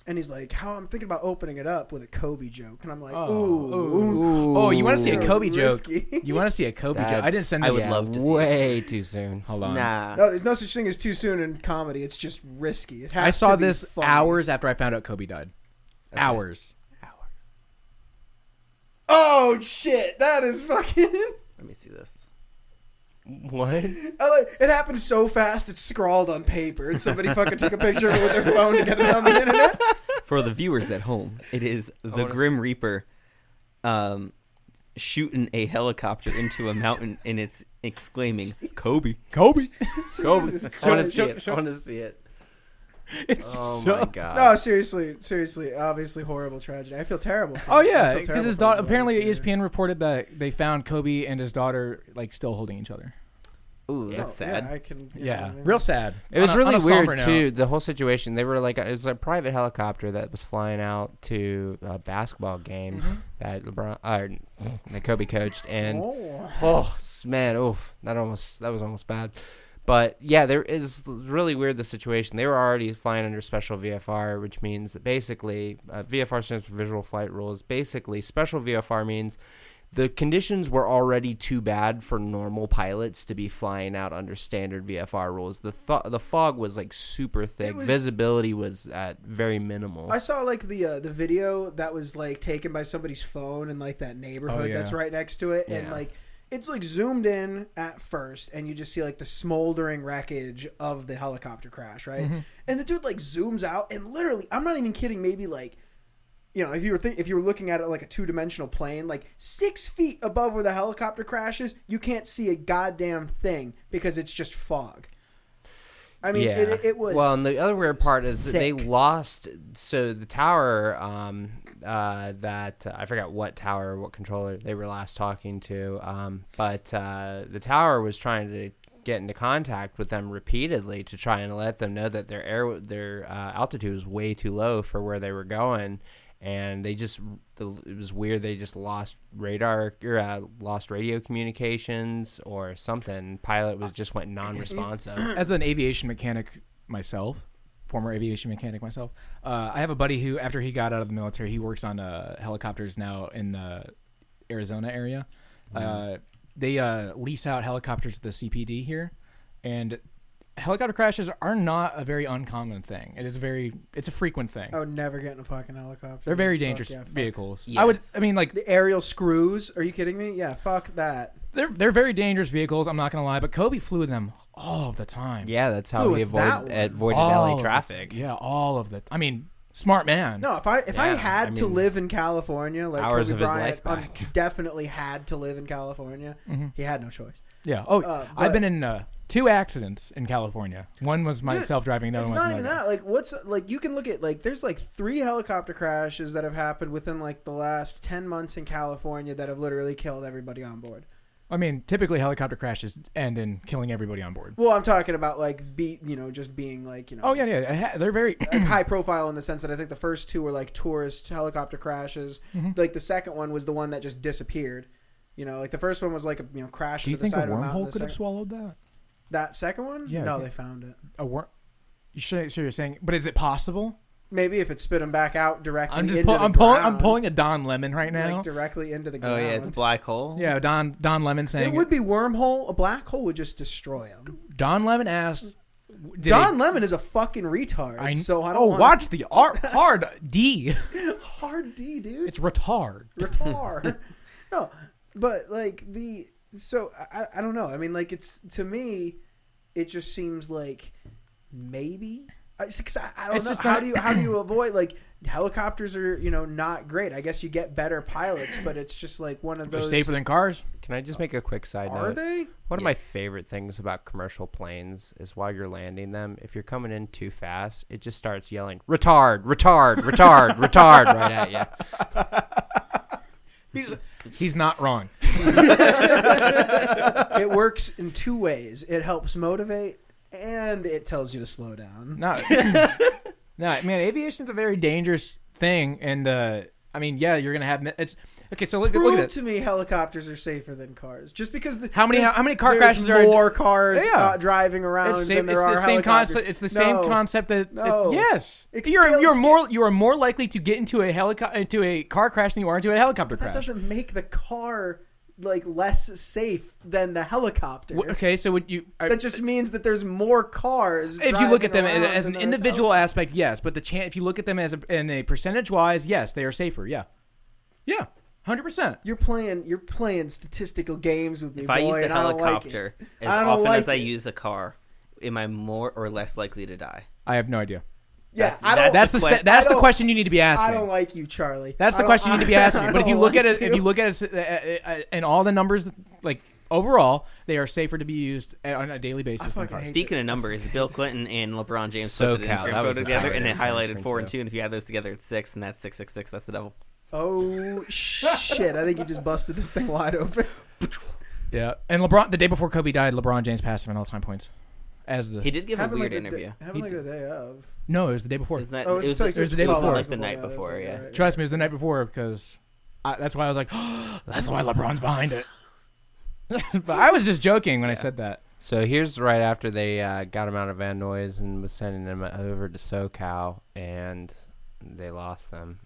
Speaker 1: And he's like, how I'm thinking about opening it up with a Kobe joke, and I'm like,
Speaker 3: Oh.
Speaker 1: ooh,
Speaker 3: Oh, you want to see a Kobe
Speaker 1: risky.
Speaker 3: joke? You want to see a Kobe joke? I didn't send
Speaker 4: I
Speaker 3: this.
Speaker 4: would love to see
Speaker 2: way too soon.
Speaker 3: Hold on.
Speaker 4: Nah.
Speaker 1: No, there's no such thing as too soon in comedy. It's just risky. It has
Speaker 3: I saw
Speaker 1: to be
Speaker 3: this
Speaker 1: funny.
Speaker 3: hours after I found out Kobe died.
Speaker 4: Okay.
Speaker 3: Hours.
Speaker 1: Oh shit! That is fucking.
Speaker 4: Let me see this.
Speaker 2: What?
Speaker 1: It happened so fast. It's scrawled on paper, and somebody fucking took a picture of it with their phone to get it on the internet.
Speaker 4: For the viewers at home, it is the Grim Reaper shooting a helicopter into a mountain, and it's exclaiming, Kobe.
Speaker 3: Kobe.
Speaker 2: Kobe.
Speaker 1: Jesus
Speaker 2: I want to
Speaker 1: Christ.
Speaker 2: see it. I want to see it.
Speaker 3: It's
Speaker 2: Oh
Speaker 3: so.
Speaker 2: my god.
Speaker 1: No, seriously, obviously horrible tragedy. I feel terrible. For
Speaker 3: Oh
Speaker 1: him. I
Speaker 3: yeah,
Speaker 1: feel
Speaker 3: because
Speaker 1: terrible
Speaker 3: his
Speaker 1: for
Speaker 3: daughter.
Speaker 1: wife,
Speaker 3: Apparently,
Speaker 1: too.
Speaker 3: ESPN reported that they found Kobe and his daughter like still holding each other.
Speaker 4: Ooh, that's sad.
Speaker 1: Yeah, I can.
Speaker 3: Yeah, real sad.
Speaker 2: It was
Speaker 3: On a
Speaker 2: really
Speaker 3: somber
Speaker 2: weird
Speaker 3: note.
Speaker 2: too. The whole situation. They were like, it was a private helicopter that was flying out to a basketball game that that Kobe coached, and man, that was almost bad. But yeah, there is really weird the situation. They were already flying under special VFR, which means that basically VFR stands for Visual Flight Rules. Basically, special VFR means the conditions were already too bad for normal pilots to be flying out under standard VFR rules. The fog was like super thick. Visibility was at very minimal.
Speaker 1: I saw like the video that was like taken by somebody's phone in like that neighborhood that's right next to it, and like it's like zoomed in at first, and you just see like the smoldering wreckage of the helicopter crash, right? And the dude like zooms out, and literally, I'm not even kidding, maybe like, you know, if you were looking at it like a 2-dimensional plane, like 6 feet above where the helicopter crashes, you can't see a goddamn thing because it's just fog. I mean, it was.
Speaker 2: Well, and the other weird part is that they
Speaker 1: thick.
Speaker 2: lost. So the tower, that I forgot what tower, what controller they were last talking to, but the tower was trying to get into contact with them repeatedly to try and let them know that their altitude was way too low for where they were going. And it was weird. They just lost radar or lost radio communications or something. Pilot just went non-responsive.
Speaker 3: As an aviation mechanic myself, former aviation mechanic myself, I have a buddy who, after he got out of the military, he works on helicopters now in the Arizona area. They lease out helicopters to the CPD here, and helicopter crashes are not a very uncommon thing. It's a frequent thing.
Speaker 1: I would never get in a fucking helicopter.
Speaker 3: They're very
Speaker 1: Fuck
Speaker 3: dangerous
Speaker 1: yeah, fuck.
Speaker 3: vehicles.
Speaker 4: Yes.
Speaker 3: Like
Speaker 1: The aerial screws. Are you kidding me? Yeah, fuck that.
Speaker 3: they're very dangerous vehicles. I'm not gonna lie, but Kobe flew them all of the time.
Speaker 2: Yeah, that's how
Speaker 1: Flew
Speaker 2: we
Speaker 1: with that one.
Speaker 2: avoided
Speaker 3: All
Speaker 2: LA
Speaker 3: of
Speaker 2: traffic.
Speaker 3: Yeah, all of the. I mean, smart man.
Speaker 1: No, if I
Speaker 2: Yeah,
Speaker 1: had to live in California, like
Speaker 2: hours
Speaker 1: Kobe
Speaker 2: of his
Speaker 1: Bryant
Speaker 2: life back.
Speaker 1: definitely had to live in California. He had no choice.
Speaker 3: Yeah. Oh,
Speaker 1: but-
Speaker 3: I've been in 2 accidents in California. One was myself driving. The other
Speaker 1: It's
Speaker 3: one was
Speaker 1: not even
Speaker 3: another.
Speaker 1: that. Like, what's like? You can look at like there's like 3 helicopter crashes that have happened within like the last 10 months in California that have literally killed everybody on board.
Speaker 3: I mean, typically helicopter crashes end in killing everybody on board.
Speaker 1: Well, I'm talking about like just being like
Speaker 3: Oh yeah. They're very
Speaker 1: like high profile in the sense that I think the first 2 were like tourist helicopter crashes. Like the second one was the one that just disappeared. You know, like the first one was like a crash.
Speaker 3: Do you
Speaker 1: into the
Speaker 3: think a
Speaker 1: side of a mountain.
Speaker 3: wormhole
Speaker 1: The
Speaker 3: could have
Speaker 1: second-
Speaker 3: swallowed that?
Speaker 1: That second one?
Speaker 3: Yeah,
Speaker 1: No,
Speaker 3: okay.
Speaker 1: they found it.
Speaker 3: A worm? So you're saying, but is it possible?
Speaker 1: Maybe if it spit them back out directly
Speaker 3: I'm just
Speaker 1: into the
Speaker 3: I'm
Speaker 1: ground,
Speaker 3: pulling a Don Lemon right now.
Speaker 1: like directly into the ground.
Speaker 4: Oh, yeah, it's a black hole.
Speaker 3: Yeah, Don Lemon saying
Speaker 1: It would be wormhole. A black hole would just destroy them.
Speaker 3: Don Lemon asked.
Speaker 1: Don Lemon is a fucking retard. So I don't want
Speaker 3: watch the hard D.
Speaker 1: hard D, dude.
Speaker 3: It's retard.
Speaker 1: Retard. No, but like I don't know. I mean, like it's to me, it just seems like maybe. I don't
Speaker 3: It's
Speaker 1: know.
Speaker 3: just
Speaker 1: How
Speaker 3: not-
Speaker 1: do you avoid like helicopters are not great. I guess you get better pilots, but it's just like one of
Speaker 3: They're
Speaker 1: those.
Speaker 3: safer than cars.
Speaker 2: Can I just make a quick side
Speaker 1: Are
Speaker 2: note?
Speaker 1: they?
Speaker 2: One of my favorite things about commercial planes is while you're landing them, if you're coming in too fast, it just starts yelling, retard, retard, retard, retard right at you.
Speaker 3: He's not wrong.
Speaker 1: It works in 2 ways. It helps motivate, and it tells you to slow down.
Speaker 3: No, man, aviation's a very dangerous thing, and I mean, yeah, you're gonna have it's. Okay, so look
Speaker 1: Prove
Speaker 3: at it.
Speaker 1: to me helicopters are safer than cars. Just because
Speaker 3: How many car
Speaker 1: there's
Speaker 3: crashes are
Speaker 1: more cars
Speaker 3: Yeah.
Speaker 1: Driving around than there are
Speaker 3: the same
Speaker 1: helicopters.
Speaker 3: concept. It's the same concept that
Speaker 1: No.
Speaker 3: yes.
Speaker 1: Scale-
Speaker 3: You are more likely to get into a car crash than you are into a helicopter
Speaker 1: That
Speaker 3: crash.
Speaker 1: doesn't make the car like less safe than the helicopter.
Speaker 3: Okay, so would you?
Speaker 1: That just means that there's more cars.
Speaker 3: If you look at them
Speaker 1: driving around
Speaker 3: as
Speaker 1: than
Speaker 3: an
Speaker 1: there is
Speaker 3: individual
Speaker 1: helicopters.
Speaker 3: aspect, yes. But if you look at them as in a percentage wise, yes, they are safer. Yeah, 100%.
Speaker 1: You're playing statistical games with me,
Speaker 4: If
Speaker 1: boy,
Speaker 4: I use the
Speaker 1: and I don't like
Speaker 4: helicopter
Speaker 1: it.
Speaker 4: as
Speaker 1: I don't
Speaker 4: often
Speaker 1: like
Speaker 4: as I
Speaker 1: it.
Speaker 4: use a car, am I more or less likely to die?
Speaker 3: I have no idea.
Speaker 1: Yeah,
Speaker 4: That's-
Speaker 1: I don't.
Speaker 3: That's
Speaker 4: I
Speaker 3: the
Speaker 1: don't-
Speaker 3: question you need to be asking.
Speaker 1: I don't like you, Charlie.
Speaker 3: That's the
Speaker 1: I
Speaker 3: question you
Speaker 1: don't-
Speaker 3: need to be asking.
Speaker 1: I
Speaker 3: But if you
Speaker 1: don't
Speaker 3: look at
Speaker 1: like
Speaker 3: it, if you look at it, and all the numbers, like overall, they are safer to be used on a daily basis. than
Speaker 1: fucking
Speaker 3: cars.
Speaker 1: hate
Speaker 4: Speaking of numbers, Bill Clinton and LeBron James
Speaker 2: SoCal,
Speaker 4: posted an Instagram
Speaker 2: that was
Speaker 4: photo
Speaker 2: the
Speaker 4: together, and they
Speaker 2: highlight.
Speaker 4: highlighted 4 and 2. And if you add those together, it's 6, and that's 666. That's the devil.
Speaker 1: Oh shit! I think you just busted this thing wide open.
Speaker 3: Yeah, and LeBron, the day before Kobe died, LeBron James passed him in all-time points.
Speaker 4: He did give a
Speaker 1: Happened
Speaker 4: weird
Speaker 1: like
Speaker 4: interview.
Speaker 1: Happened like the day of.
Speaker 3: No, it was the day before.
Speaker 4: Isn't that,
Speaker 1: Oh,
Speaker 4: it was
Speaker 1: like
Speaker 3: it was the day
Speaker 4: it was
Speaker 3: before.
Speaker 4: like the night before, yeah.
Speaker 1: Right.
Speaker 3: Trust me, it was the night before because that's why I was like, that's why LeBron's behind it. But I was just joking when I said that.
Speaker 2: So here's right after they got him out of Van Nuys and was sending them over to SoCal, and they lost them.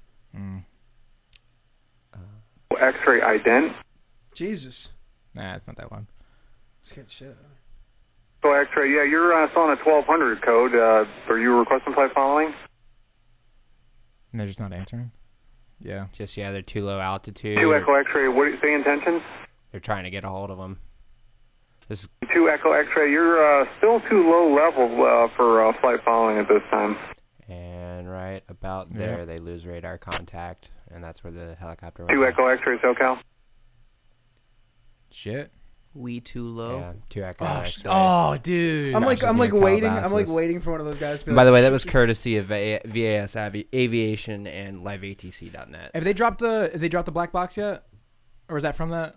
Speaker 5: X-ray ident.
Speaker 1: Jesus,
Speaker 3: Nah, it's not that long.
Speaker 1: scared the shit out of me.
Speaker 5: So X-ray, yeah, you're on a 1200 code. Are you requesting flight following?
Speaker 3: And they're just not answering. Yeah.
Speaker 2: Just they're too low altitude.
Speaker 5: 2 Echo X-ray. What do you say intentions?
Speaker 2: They're trying to get a hold of them. This
Speaker 5: 2 Echo X-ray. You're still too low level for flight following at this time.
Speaker 2: and right about there they lose radar contact, and that's where the helicopter went
Speaker 5: 2
Speaker 2: down.
Speaker 5: Echo X-ray, SoCal.
Speaker 4: Shit. We too low.
Speaker 2: Yeah, 2 Echo.
Speaker 3: Oh, dude.
Speaker 1: I'm like waiting. I'm like
Speaker 2: Calabasas.
Speaker 1: waiting for one of those guys to be
Speaker 2: By
Speaker 1: like,
Speaker 2: the way, that was courtesy of VAS Aviation and LiveATC.net.
Speaker 3: Have they dropped the black box yet? Or is that from that?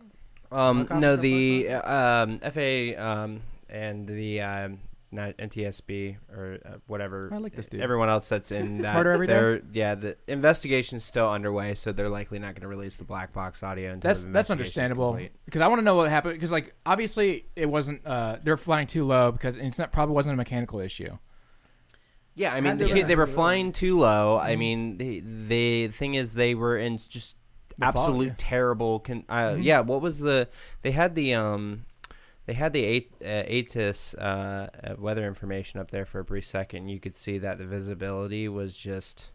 Speaker 2: No, the FAA and the not NTSB or whatever.
Speaker 3: I like this dude.
Speaker 2: Everyone else that's in that.
Speaker 3: Smarter every day?
Speaker 2: The investigation's still underway, so they're likely not going to release the black box audio until the
Speaker 3: That's
Speaker 2: investigation's
Speaker 3: understandable
Speaker 2: complete.
Speaker 3: because I want to know what happened because like obviously it wasn't they're flying too low because it's not probably wasn't a mechanical issue.
Speaker 2: Yeah, I mean,
Speaker 1: Had to
Speaker 2: they were
Speaker 1: be.
Speaker 2: flying too low. I mean, the thing is, they were in just absolute terrible. Yeah, what was the? They had the ATIS weather information up there for a brief second. You could see that the visibility was just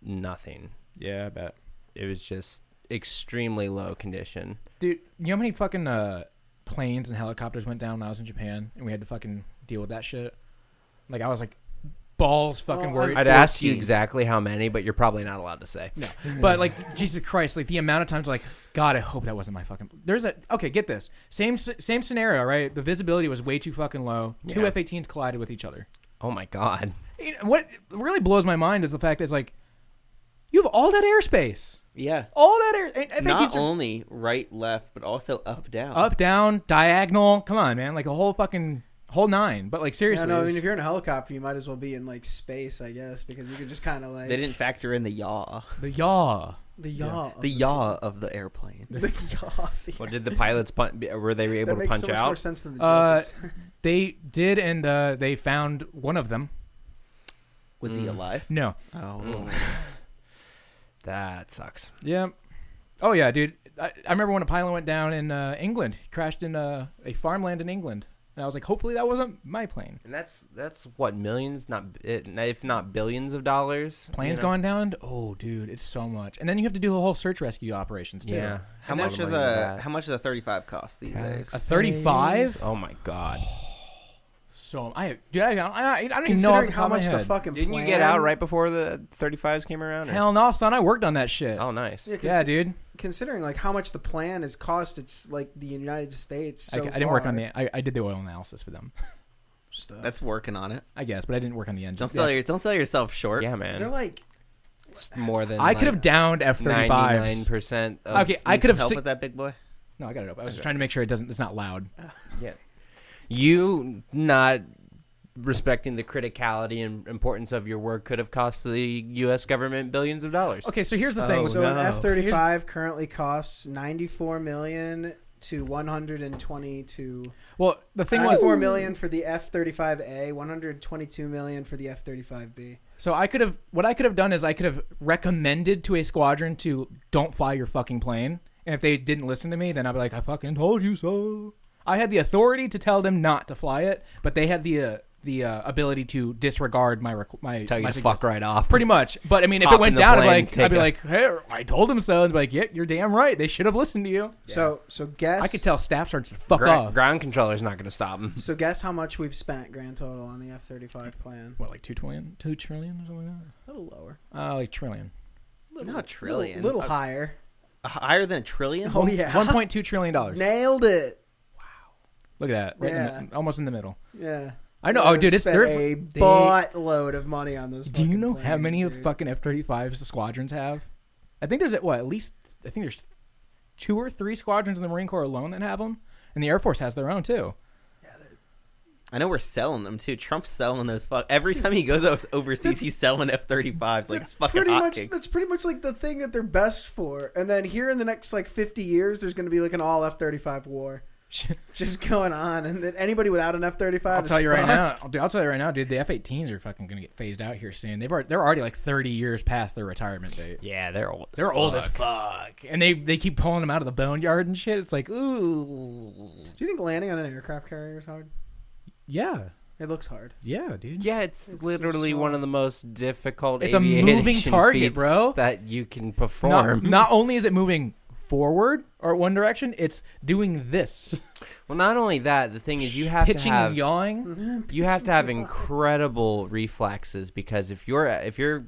Speaker 2: nothing.
Speaker 3: Yeah, I bet.
Speaker 2: It was just extremely low condition.
Speaker 3: Dude, you know how many fucking planes and helicopters went down when I was in Japan and we had to fucking deal with that shit? Like I was like balls fucking worried.
Speaker 2: I'd ask you exactly how many, but you're probably not allowed to say.
Speaker 3: No, but like Jesus Christ, like the amount of times, like God, I hope that wasn't my fucking. Okay, get this same scenario, right? The visibility was way too fucking low. Two
Speaker 2: Yeah.
Speaker 3: F-18s collided with each other.
Speaker 2: Oh my God.
Speaker 3: You know, what really blows my mind is the fact that it's like you have all that airspace,
Speaker 4: Yeah.
Speaker 3: all that air. F-18s
Speaker 4: Not
Speaker 3: are
Speaker 4: only right, left, but also up, down.
Speaker 3: up, down, diagonal. Come on, man, like the whole nine. But like
Speaker 1: Yeah,
Speaker 3: seriously,
Speaker 1: no, I
Speaker 3: it
Speaker 1: mean,
Speaker 3: was-
Speaker 1: if you're in a helicopter, you might as well be in like space, I guess, because you could just kind of like
Speaker 4: They didn't factor in the yaw.
Speaker 3: the yaw.
Speaker 1: the yaw,
Speaker 4: The yaw of the airplane.
Speaker 1: the yaw.
Speaker 2: Well, did the pilots were they able
Speaker 1: That
Speaker 2: to
Speaker 1: makes
Speaker 2: punch
Speaker 1: so much more
Speaker 2: out?
Speaker 1: sense than the joke.
Speaker 3: They did, and they found one of them.
Speaker 4: Was he alive?
Speaker 3: No.
Speaker 4: Oh.
Speaker 2: That sucks.
Speaker 3: Yeah. Oh yeah, dude. I remember when a pilot went down in England. He crashed in a farmland in England, and I was like, hopefully that wasn't my plane.
Speaker 2: And that's what, millions, if not billions of dollars.
Speaker 3: Planes going down. Oh, dude, it's so much. And then you have to do the whole search rescue operations too.
Speaker 2: Yeah.
Speaker 4: How much does a 35 cost these days?
Speaker 3: A 35?
Speaker 2: Oh my God.
Speaker 3: So I don't even know off
Speaker 1: Considering
Speaker 3: the top
Speaker 1: how
Speaker 3: of my
Speaker 1: much the
Speaker 3: head.
Speaker 1: fucking
Speaker 2: Didn't you
Speaker 1: plan,
Speaker 2: get out right before the 35s came around? or-
Speaker 3: Hell no, son. I worked on that shit.
Speaker 2: Oh, nice.
Speaker 3: Yeah, dude.
Speaker 1: Considering like how much the plan has cost, it's like the United States. So
Speaker 3: I didn't work on
Speaker 1: far.
Speaker 3: I did the oil analysis for them,
Speaker 1: Stuff.
Speaker 4: That's working on it.
Speaker 3: I guess, but I didn't work on the engine.
Speaker 4: Don't sell yourself short.
Speaker 2: Yeah,
Speaker 1: They're
Speaker 2: man.
Speaker 1: like
Speaker 2: It's more than
Speaker 3: I could have downed F-35s.
Speaker 2: 99% of
Speaker 3: Okay, I
Speaker 4: Need
Speaker 3: could
Speaker 4: some
Speaker 3: have.
Speaker 4: help with that, big boy.
Speaker 3: No, I got it up. I was just trying to make sure it's not loud.
Speaker 2: you not respecting the criticality and importance of your work could have cost the U.S. government billions of dollars.
Speaker 3: Okay, so here's the thing.
Speaker 1: So an F-35 currently costs $94 million to $122.
Speaker 3: Well, the thing was
Speaker 1: $94 million for the F-35A, $122 million for the F-35B.
Speaker 3: So what I could have done is I could have recommended to a squadron to don't fly your fucking plane. And if they didn't listen to me, then I'd be like, I fucking told you so. I had the authority to tell them not to fly it, but they had the ability to disregard my
Speaker 2: Tell you to fuck right off.
Speaker 3: Pretty much. But I mean, if
Speaker 2: Hop
Speaker 3: it went
Speaker 2: in the
Speaker 3: down,
Speaker 2: plane,
Speaker 3: I'd be like, hey, I told them so. And be like, yeah, you're damn right. They should have listened to you.
Speaker 1: Yeah. So guess.
Speaker 3: I could tell staff sergeants to fuck off.
Speaker 2: Ground controller's not going to stop them.
Speaker 1: So guess how much we've spent grand total on the F-35 plan?
Speaker 3: What, like $2 trillion or something like that?
Speaker 1: A little lower.
Speaker 3: Like trillion.
Speaker 4: Not trillions.
Speaker 1: Little higher.
Speaker 4: Higher than a trillion?
Speaker 1: Oh, yeah.
Speaker 3: $1.2 trillion.
Speaker 1: Nailed it.
Speaker 3: Look at that. Right
Speaker 1: Yeah.
Speaker 3: Almost in the middle.
Speaker 1: Yeah.
Speaker 3: I know. Oh, dude, it's
Speaker 1: spent a buttload of money on those.
Speaker 3: Do you know
Speaker 1: planes,
Speaker 3: how many
Speaker 1: dude.
Speaker 3: fucking F-35s the squadrons have? I think there's at least I think there's 2 or 3 squadrons in the Marine Corps alone that have them, and the Air Force has their own too.
Speaker 4: I know we're selling them too. Trump's selling those. Every time he goes overseas, he's selling F-35s like it's fucking hotcakes.
Speaker 1: That's pretty much like the thing that they're best for. And then here in the next like 50 years, there's going to be like an all F-35 war. Just going on, and then anybody without an F-35
Speaker 3: I'll
Speaker 1: is
Speaker 3: tell you right
Speaker 1: fucked.
Speaker 3: now. I'll tell you right now, dude. The F-18s are fucking gonna get phased out here soon. They're already like 30 years past their retirement date.
Speaker 2: Yeah, they're old.
Speaker 3: They're old as fuck, and they keep pulling them out of the boneyard and shit. It's like, ooh.
Speaker 1: Do you think landing on an aircraft carrier is hard?
Speaker 3: Yeah,
Speaker 1: It looks hard.
Speaker 3: yeah, dude.
Speaker 2: Yeah, it's
Speaker 1: It's
Speaker 2: literally
Speaker 1: so
Speaker 2: one of the most difficult.
Speaker 3: It's a moving
Speaker 2: aviation
Speaker 3: target,
Speaker 2: feats
Speaker 3: bro.
Speaker 2: that you can perform.
Speaker 3: Not only is it moving forward or one direction, it's doing this.
Speaker 2: Well, not only that, the thing is you have
Speaker 3: Pitching
Speaker 2: to have
Speaker 3: and yawing.
Speaker 2: you have to have incredible reflexes, because if your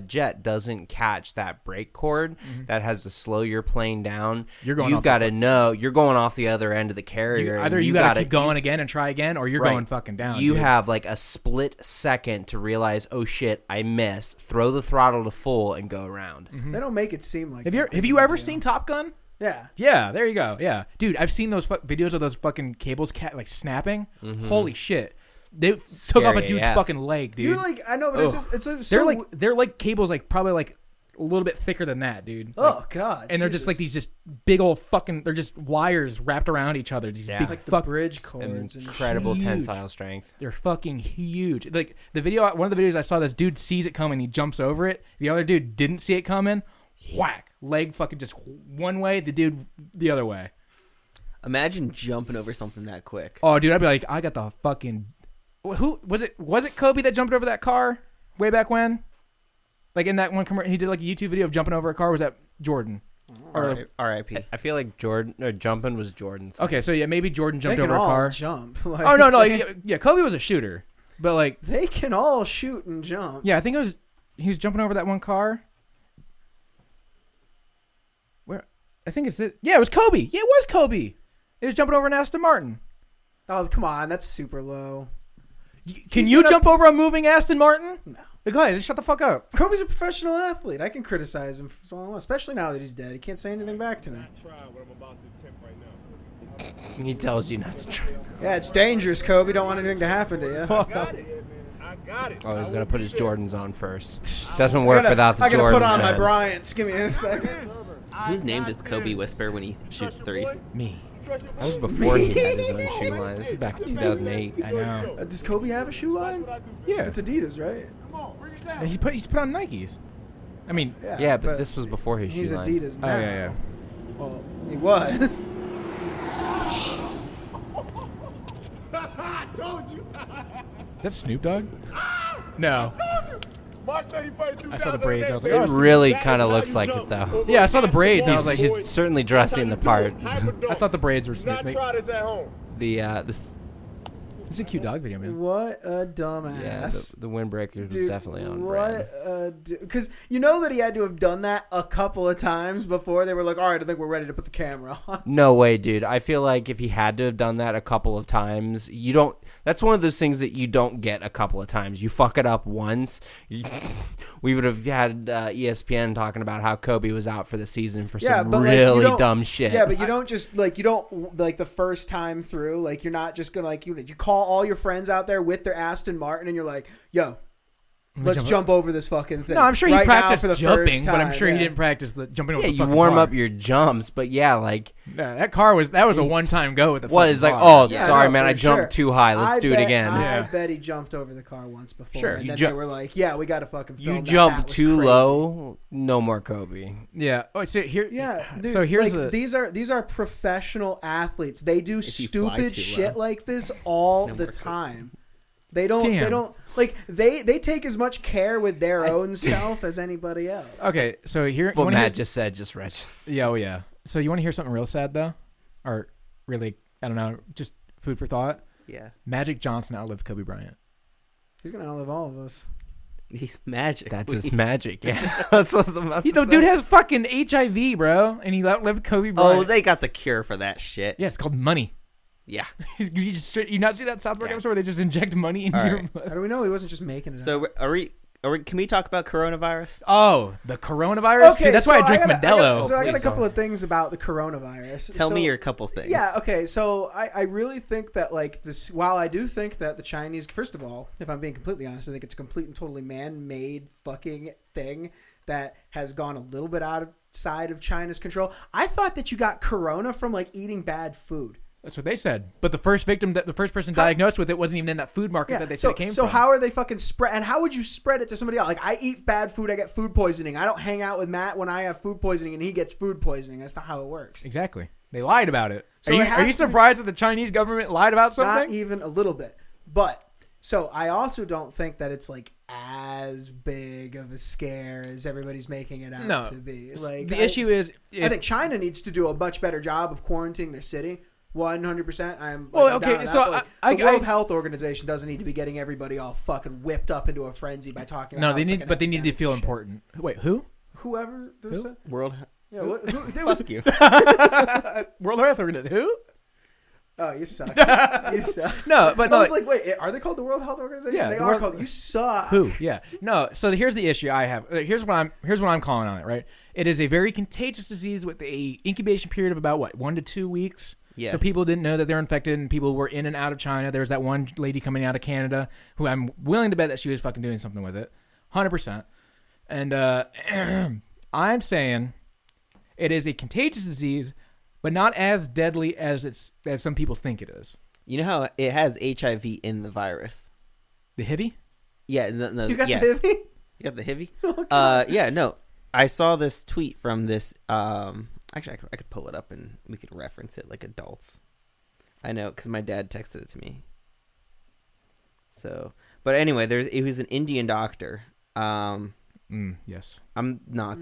Speaker 2: jet doesn't catch that brake cord that has to slow your plane down,
Speaker 3: You're going
Speaker 2: you've
Speaker 3: off
Speaker 2: got to know you're going off the other end of the carrier.
Speaker 3: Either
Speaker 2: and
Speaker 3: you gotta keep going again and try again, or you're
Speaker 2: Right.
Speaker 3: going fucking down.
Speaker 2: You
Speaker 3: dude.
Speaker 2: have like a split second to realize, oh shit, I missed. Throw the throttle to full and go around.
Speaker 1: They don't make it seem like.
Speaker 3: Have you ever seen Top Gun?
Speaker 1: Yeah.
Speaker 3: Yeah, there you go. Yeah, dude, I've seen those videos of those fucking cables like snapping. Holy shit, they took off a
Speaker 2: Scary
Speaker 3: dude's
Speaker 2: AF.
Speaker 3: fucking leg, dude.
Speaker 1: You're like, I know, but it's just, it's a, so,
Speaker 3: they're like cables like probably like a little bit thicker than that, dude.
Speaker 1: oh
Speaker 3: Like,
Speaker 1: god,
Speaker 3: and they're just like these just big old fucking. They're just wires wrapped around each other. These
Speaker 2: Yeah.
Speaker 3: big
Speaker 1: like the
Speaker 3: fuck.
Speaker 1: bridge cords and
Speaker 2: Incredible
Speaker 3: Huge.
Speaker 2: tensile strength.
Speaker 3: They're fucking huge. Like the video, one of the videos I saw, this dude sees it coming, he jumps over it. The other dude didn't see it coming. Whack, leg fucking just one way. The dude the other way.
Speaker 4: Imagine jumping over something that quick.
Speaker 3: Oh, dude, I'd be like, I got the fucking. Who was it? Was it Kobe that jumped over that car way back when? Like in that one commercial, he did like a YouTube video of jumping over a car. Was that Jordan? Or
Speaker 4: R.I.P.
Speaker 2: I feel like jumping was Jordan.
Speaker 3: okay, so yeah, maybe Jordan jumped
Speaker 1: they can
Speaker 3: over a
Speaker 1: all
Speaker 3: car.
Speaker 1: jump. Like,
Speaker 3: Oh no, yeah, Kobe was a shooter, but like,
Speaker 1: they can all shoot and jump.
Speaker 3: yeah, I think he was jumping over that one car. Where I think it's it. Yeah, it was Kobe. Yeah, it was Kobe. It was jumping over an Aston Martin.
Speaker 1: Oh come on, that's super low.
Speaker 3: Can
Speaker 1: He's
Speaker 3: you
Speaker 1: gonna-
Speaker 3: jump over a moving Aston Martin?
Speaker 1: No.
Speaker 3: Go ahead, just shut the fuck up.
Speaker 1: Kobe's a professional athlete. I can criticize him for so long, especially now that he's dead. He can't say anything back to me.
Speaker 2: He tells you not to try.
Speaker 1: Yeah, it's dangerous, Kobe. Don't want anything to happen to you.
Speaker 2: Oh, he's gonna put his Jordans on first. Doesn't work without the
Speaker 1: I gotta
Speaker 2: Jordans.
Speaker 1: put on my
Speaker 2: man.
Speaker 1: Bryants. Give me a second.
Speaker 4: Whose name does Kobe whisper when he shoots threes?
Speaker 3: Me.
Speaker 2: That was before he had his own shoe line. This is back in 2008.
Speaker 3: I know.
Speaker 1: Does Kobe have a shoe line?
Speaker 3: Yeah,
Speaker 1: It's Adidas, right?
Speaker 3: he's put on Nikes. I mean,
Speaker 2: Yeah, but this was before his
Speaker 1: he's
Speaker 2: shoe line.
Speaker 1: Adidas
Speaker 3: oh
Speaker 1: now.
Speaker 3: yeah.
Speaker 1: Well, he was.
Speaker 3: That's Snoop Dogg? No. I saw the braids. I was like,
Speaker 2: It
Speaker 3: oh, Snoop-
Speaker 2: really kind of looks like it, though.
Speaker 3: Yeah, I saw the braids. I was like,
Speaker 2: He's certainly dressing the part.
Speaker 3: I thought the braids were Snoop. Like,
Speaker 2: This
Speaker 3: it's a cute dog video, man.
Speaker 1: What a
Speaker 2: yeah,
Speaker 1: dumbass.
Speaker 2: the windbreakers was
Speaker 1: Dude,
Speaker 2: definitely on
Speaker 1: what
Speaker 2: brand.
Speaker 1: because you know that he had to have done that a couple of times before they were like, all right, I think we're ready to put the camera on.
Speaker 2: No way, dude. I feel like if he had to have done that a couple of times, you don't. That's one of those things that you don't get a couple of times. You fuck it up once. We would have had ESPN talking about how Kobe was out for the season for some
Speaker 1: but, like, you
Speaker 2: really
Speaker 1: don't-
Speaker 2: dumb shit.
Speaker 1: Yeah, but you don't just like, you don't like the first time through, like you're not just gonna like, you call all your friends out there with their Aston Martin, and you're like, yo, let's jump over this fucking thing.
Speaker 3: No, I'm sure he
Speaker 1: right
Speaker 3: practiced
Speaker 1: for the
Speaker 3: jumping,
Speaker 1: first time.
Speaker 3: but I'm sure he didn't practice the jumping over
Speaker 2: Yeah,
Speaker 3: the
Speaker 2: you
Speaker 3: fucking
Speaker 2: warm
Speaker 3: car.
Speaker 2: up your jumps, but yeah, like
Speaker 3: Yeah, that was a one-time go with the
Speaker 2: what
Speaker 3: fucking
Speaker 2: is like?
Speaker 3: car.
Speaker 2: Oh, sorry, man,
Speaker 1: for
Speaker 2: I jumped
Speaker 1: sure.
Speaker 2: too high. Let's do it again.
Speaker 1: I bet he jumped over the car once before.
Speaker 3: Sure.
Speaker 1: And
Speaker 2: You
Speaker 1: then they were like, yeah, we got to fucking film
Speaker 2: You
Speaker 1: that.
Speaker 2: jump
Speaker 1: That was
Speaker 2: too
Speaker 1: crazy.
Speaker 2: low, no more Kobe.
Speaker 3: Yeah. Oh, so here.
Speaker 1: Yeah, dude,
Speaker 3: So here's
Speaker 1: like, these are professional athletes. They do
Speaker 4: you fly
Speaker 1: stupid
Speaker 4: too
Speaker 1: shit
Speaker 4: low.
Speaker 1: like this all the time. They don't like they take as much care with their own self as anybody else.
Speaker 3: Okay, so here. you
Speaker 2: What
Speaker 3: wanna
Speaker 2: Matt
Speaker 3: hear-
Speaker 2: just said just registered.
Speaker 3: Yeah, oh yeah. So you want to hear something real sad though, or really, I don't know, just food for thought.
Speaker 4: Yeah.
Speaker 3: Magic Johnson outlived Kobe Bryant.
Speaker 1: He's gonna outlive all of us.
Speaker 4: He's magic.
Speaker 2: That's his magic. Yeah, that's what I'm about to
Speaker 3: The
Speaker 2: say.
Speaker 3: dude has fucking HIV, bro, and he outlived Kobe Bryant.
Speaker 4: Oh, they got the cure for that shit.
Speaker 3: yeah, it's called money.
Speaker 4: Yeah.
Speaker 3: You not see that South Park
Speaker 2: Yeah.
Speaker 3: episode where they just inject money into
Speaker 4: All
Speaker 3: your
Speaker 4: right.
Speaker 3: blood?
Speaker 1: How do we know he wasn't just making it up?
Speaker 4: So can we talk about coronavirus?
Speaker 3: Oh, the coronavirus. Dude, that's why I drink Modelo.
Speaker 1: So I got a
Speaker 3: Please
Speaker 1: couple
Speaker 3: don't.
Speaker 1: of things about the coronavirus.
Speaker 4: Tell
Speaker 1: So-
Speaker 4: me your couple things.
Speaker 1: Yeah, okay. So I really think that like this. While I do think that the Chinese, first of all, if I'm being completely honest, I think it's a complete and totally man-made fucking thing that has gone a little bit outside of China's control. I thought that you got corona from like eating bad food.
Speaker 3: That's what they said. But the first person diagnosed with it wasn't even in that food market that they said it came
Speaker 1: so
Speaker 3: from.
Speaker 1: how are they fucking spread? And how would you spread it to somebody else? Like I eat bad food, I get food poisoning. I don't hang out with Matt when I have food poisoning, and he gets food poisoning. That's not how it works.
Speaker 3: Exactly. They lied about it.
Speaker 1: So
Speaker 3: are
Speaker 1: it has
Speaker 3: you
Speaker 1: to be-
Speaker 3: surprised that the Chinese government lied about something?
Speaker 1: Not even a little bit. But so I also don't think that it's like as big of a scare as everybody's making it out to be. Like
Speaker 3: the issue is,
Speaker 1: I think China needs to do a much better job of quarantining their city. 100%. I'm
Speaker 3: Well,
Speaker 1: I'm
Speaker 3: okay,
Speaker 1: down on
Speaker 3: so
Speaker 1: that, but, like, the
Speaker 3: I-
Speaker 1: World Health Organization doesn't need to be getting everybody all fucking whipped up into a frenzy by talking. About
Speaker 3: no,
Speaker 1: how
Speaker 3: they
Speaker 1: it's
Speaker 3: need,
Speaker 1: like an
Speaker 3: but they need to
Speaker 1: epidemic
Speaker 3: feel
Speaker 1: and shit.
Speaker 3: important. Wait, who?
Speaker 1: Whoever does that.
Speaker 4: World.
Speaker 1: Yeah, who there was.
Speaker 4: Fuck you.
Speaker 3: World Health Organization. Who?
Speaker 1: Oh, you suck. You suck.
Speaker 3: No, but
Speaker 1: I
Speaker 3: no,
Speaker 1: was like, wait, are they called the World Health Organization?
Speaker 3: Yeah,
Speaker 1: they
Speaker 3: the
Speaker 1: are
Speaker 3: World-
Speaker 1: called. You suck.
Speaker 3: who? Yeah, no. So here's the issue I have. Here's what I'm calling on it. Right, it is a very contagious disease with a incubation period of about 1 to 2 weeks.
Speaker 4: Yeah.
Speaker 3: So people didn't know that they're infected, and people were in and out of China. There was that one lady coming out of Canada who I'm willing to bet that she was fucking doing something with it, 100%. And I'm saying it is a contagious disease, but not as deadly as some people think it is.
Speaker 4: You know how it has HIV in the virus?
Speaker 3: The HIV?
Speaker 4: Yeah. No,
Speaker 1: You got
Speaker 4: yeah.
Speaker 1: the HIV?
Speaker 4: You got the HIV?
Speaker 1: Oh,
Speaker 4: Yeah. No. I saw this tweet from this. Actually, I could pull it up and we could reference it like adults. I know because my dad texted it to me. So, but anyway, it was an Indian doctor.
Speaker 3: Yes.
Speaker 4: I'm not.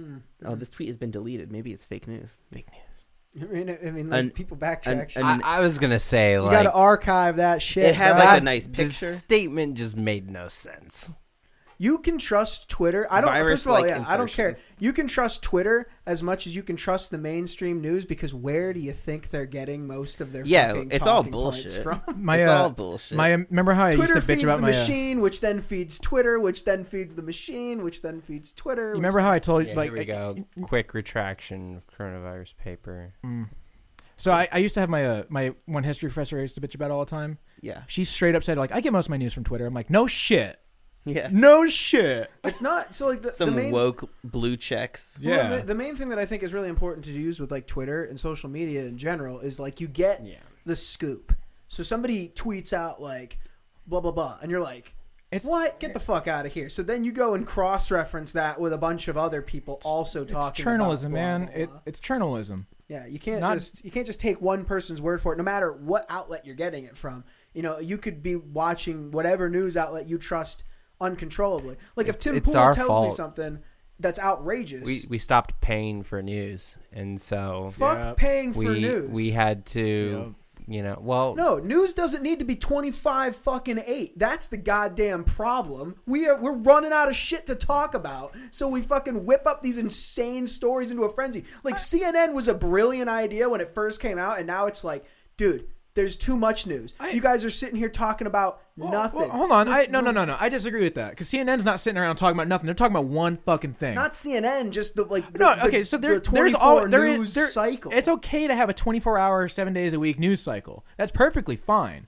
Speaker 4: Oh, this tweet has been deleted. Maybe it's fake news.
Speaker 3: Fake news.
Speaker 1: I mean, like, people backtrack. shit.
Speaker 2: I was gonna say
Speaker 1: You
Speaker 2: like
Speaker 1: got to archive that shit.
Speaker 4: It had
Speaker 1: bro.
Speaker 4: like a nice
Speaker 2: the
Speaker 4: picture.
Speaker 2: statement just made no sense.
Speaker 1: You can trust Twitter. I don't. First of all,
Speaker 4: Virus-like
Speaker 1: I don't care.
Speaker 4: insertions.
Speaker 1: You can trust Twitter as much as you can trust the mainstream news because where do you think they're getting most of their fucking
Speaker 4: it's all
Speaker 1: talking points
Speaker 4: bullshit.
Speaker 1: from?
Speaker 4: It's all bullshit.
Speaker 3: Remember how I
Speaker 1: Twitter
Speaker 3: used to bitch
Speaker 1: feeds
Speaker 3: about
Speaker 1: the
Speaker 3: my
Speaker 1: machine, which then feeds Twitter, which then feeds the machine, which then feeds Twitter.
Speaker 3: You remember how I told you,
Speaker 2: Yeah,
Speaker 3: like,
Speaker 2: here we go. Quick retraction of coronavirus paper.
Speaker 3: So I used to have my one history professor I used to bitch about all the time.
Speaker 4: Yeah.
Speaker 3: She straight up said, like, I get most of my news from Twitter. I'm like, no shit.
Speaker 4: Yeah.
Speaker 3: No shit.
Speaker 1: It's not so like the
Speaker 4: Some
Speaker 1: main,
Speaker 4: woke blue checks.
Speaker 1: well,
Speaker 3: Yeah.
Speaker 1: the main thing that I think is really important to use with like Twitter and social media in general is like you get the scoop. So somebody tweets out like blah blah blah, and you're like, what? Get the fuck out of here. So then you go and cross-reference that with a bunch of other people also talking.
Speaker 3: It's journalism,
Speaker 1: about blah,
Speaker 3: man.
Speaker 1: blah, blah.
Speaker 3: It's journalism.
Speaker 1: Yeah, you can't
Speaker 3: Not-
Speaker 1: just take one person's word for it, no matter what outlet you're getting it from. You know, you could be watching whatever news outlet you trust uncontrollably. Like if Tim
Speaker 2: It's
Speaker 1: Pool
Speaker 2: our
Speaker 1: tells me
Speaker 2: fault.
Speaker 1: something that's outrageous,
Speaker 2: We stopped paying for news, and so
Speaker 1: fuck
Speaker 3: Yeah.
Speaker 1: paying for news.
Speaker 2: we had to,
Speaker 1: No, news doesn't need to be 25-8. That's the goddamn problem. We're running out of shit to talk about, so we fucking whip up these insane stories into a frenzy. Like CNN was a brilliant idea when it first came out, and now it's like, dude, there's too much news. You guys are sitting here talking about nothing.
Speaker 3: Well, hold on. No. I disagree with that because CNN's not sitting around talking about nothing. They're talking about one fucking thing.
Speaker 1: Not CNN, just the like.
Speaker 3: No,
Speaker 1: the,
Speaker 3: okay, so
Speaker 1: the
Speaker 3: there's
Speaker 1: 24
Speaker 3: there
Speaker 1: news cycle.
Speaker 3: It's okay to have a 24-hour, 7 days a week news cycle. That's perfectly fine.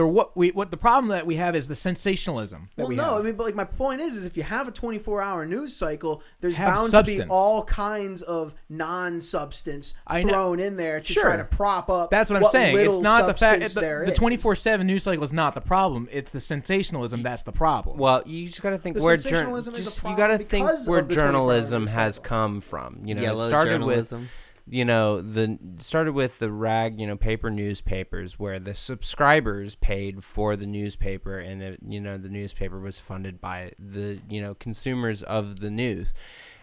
Speaker 3: What the problem that we have is the sensationalism that we have.
Speaker 1: I mean, but like my point is if you have a 24-hour news cycle, there's
Speaker 3: Have
Speaker 1: bound
Speaker 3: substance.
Speaker 1: to be all kinds of non-substance thrown in there to
Speaker 3: Sure.
Speaker 1: try to prop up.
Speaker 3: That's what I'm
Speaker 1: what
Speaker 3: saying.
Speaker 1: little
Speaker 3: It's not the fact
Speaker 1: substance
Speaker 3: the
Speaker 1: there is.
Speaker 3: 24/7 news cycle is not the problem. It's the sensationalism that's the problem.
Speaker 2: Well, you just got to think
Speaker 1: The
Speaker 2: where
Speaker 1: sensationalism is a
Speaker 2: you
Speaker 1: problem
Speaker 2: got to think
Speaker 1: because
Speaker 2: where
Speaker 1: of the 24-hour
Speaker 2: journalism
Speaker 1: news
Speaker 2: has
Speaker 1: cycle.
Speaker 2: come from. You know,
Speaker 4: Yellow
Speaker 2: it started
Speaker 4: journalism.
Speaker 2: with started with the rag paper newspapers where the subscribers paid for the newspaper, and the newspaper was funded by the consumers of the news.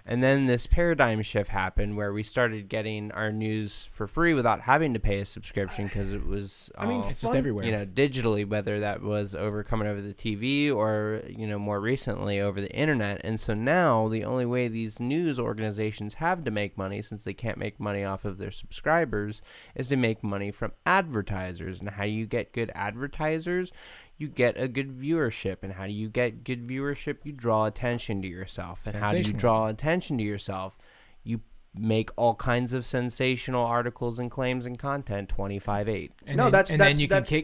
Speaker 2: And then this paradigm shift happened where we started getting our news for free without having to pay a subscription because it was
Speaker 3: it's just everywhere.
Speaker 2: digitally, whether that was coming over the TV or, more recently over the internet. And so now the only way these news organizations have to make money, since they can't make money off of their subscribers, is to make money from advertisers. And how do you get good advertisers? You get a good viewership. And how do you get good viewership? You draw attention to yourself. And how do you draw attention to yourself? You make all kinds of sensational articles and claims and content 25/8.
Speaker 3: And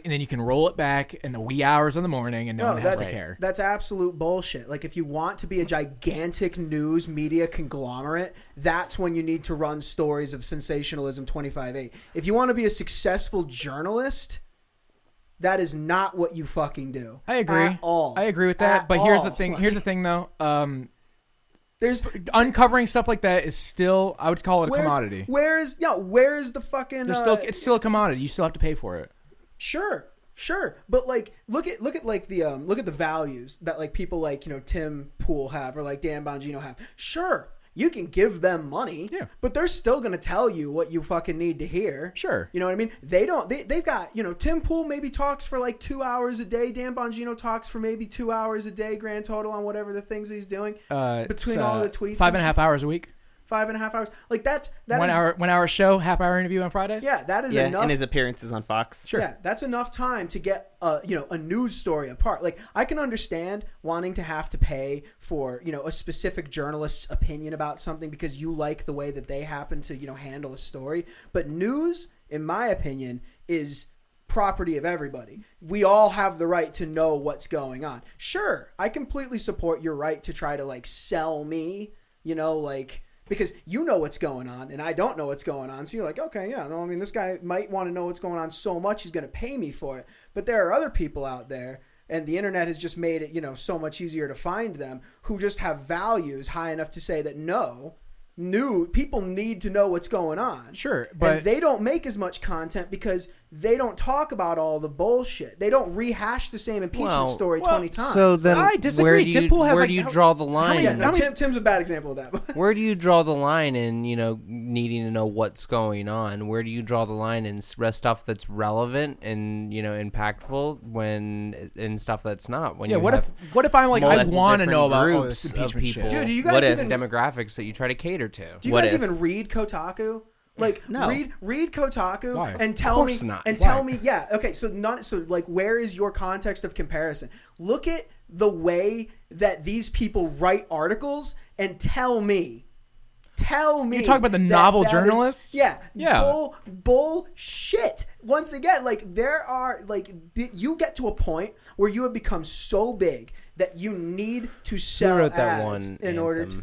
Speaker 3: then you can roll it back in the wee hours of the morning and no one has to care.
Speaker 1: That's absolute bullshit. Like if you want to be a gigantic news media conglomerate, that's when you need to run stories of sensationalism 25/8. If you want to be a successful journalist, that is not what you fucking do.
Speaker 3: I agree.
Speaker 1: At all.
Speaker 3: I agree with that. But here's the thing. Here's the thing, though.
Speaker 1: There's
Speaker 3: uncovering stuff like that is still, I would call it a commodity.
Speaker 1: Where's the fucking?
Speaker 3: It's still a commodity. You still have to pay for it.
Speaker 1: Sure. But like, look at the values that like people like Tim Pool have or like Dan Bongino have. Sure. You can give them money, but they're still going to tell you what you fucking need to hear.
Speaker 3: Sure.
Speaker 1: You know what I mean? They've got, Tim Pool maybe talks for like 2 hours a day. Dan Bongino talks for maybe 2 hours a day grand total on whatever the things he's doing. Between all the tweets.
Speaker 3: 5.5 hours a week.
Speaker 1: 5.5 hours. Like that
Speaker 3: 1 hour show, half-hour interview on Fridays.
Speaker 1: Yeah, that is enough.
Speaker 4: And his appearances on Fox.
Speaker 3: Sure.
Speaker 1: Yeah, that's enough time to get a news story apart. Like I can understand wanting to have to pay for a specific journalist's opinion about something because you like the way that they happen to handle a story. But news, in my opinion, is property of everybody. We all have the right to know what's going on. Sure, I completely support your right to try to like sell me, because you know what's going on and I don't know what's going on. So you're like, okay, yeah, no, I mean, this guy might want to know what's going on so much he's going to pay me for it. But there are other people out there, and the internet has just made it, so much easier to find them, who just have values high enough to say that people need to know what's going on.
Speaker 3: Sure, but
Speaker 1: and they don't make as much content because they don't talk about all the bullshit. They don't rehash the same impeachment story 20 times.
Speaker 2: So then,
Speaker 3: I disagree.
Speaker 2: where do you draw the line?
Speaker 1: Tim's a bad example of that.
Speaker 2: Where do you draw the line in needing to know what's going on? Where do you draw the line in stuff that's relevant and impactful in stuff that's not? When
Speaker 3: what if I'm like, I want to know about all this impeachment
Speaker 2: people?
Speaker 3: shit?
Speaker 1: Dude, do you guys
Speaker 2: even demographics that you try to cater to?
Speaker 1: Do you guys even read Kotaku? Like
Speaker 4: no.
Speaker 1: read Kotaku
Speaker 3: Why?
Speaker 1: and tell me
Speaker 2: not.
Speaker 1: and
Speaker 3: Why?
Speaker 1: tell me okay, so like where is your context of comparison? Look at the way that these people write articles and tell me
Speaker 3: You talk about the novel journalists?
Speaker 1: Yeah.
Speaker 3: Bullshit.
Speaker 1: Once again, like there are you get to a point where you have become so big that you need to sell
Speaker 2: Who wrote that
Speaker 1: ads
Speaker 2: one
Speaker 1: in order to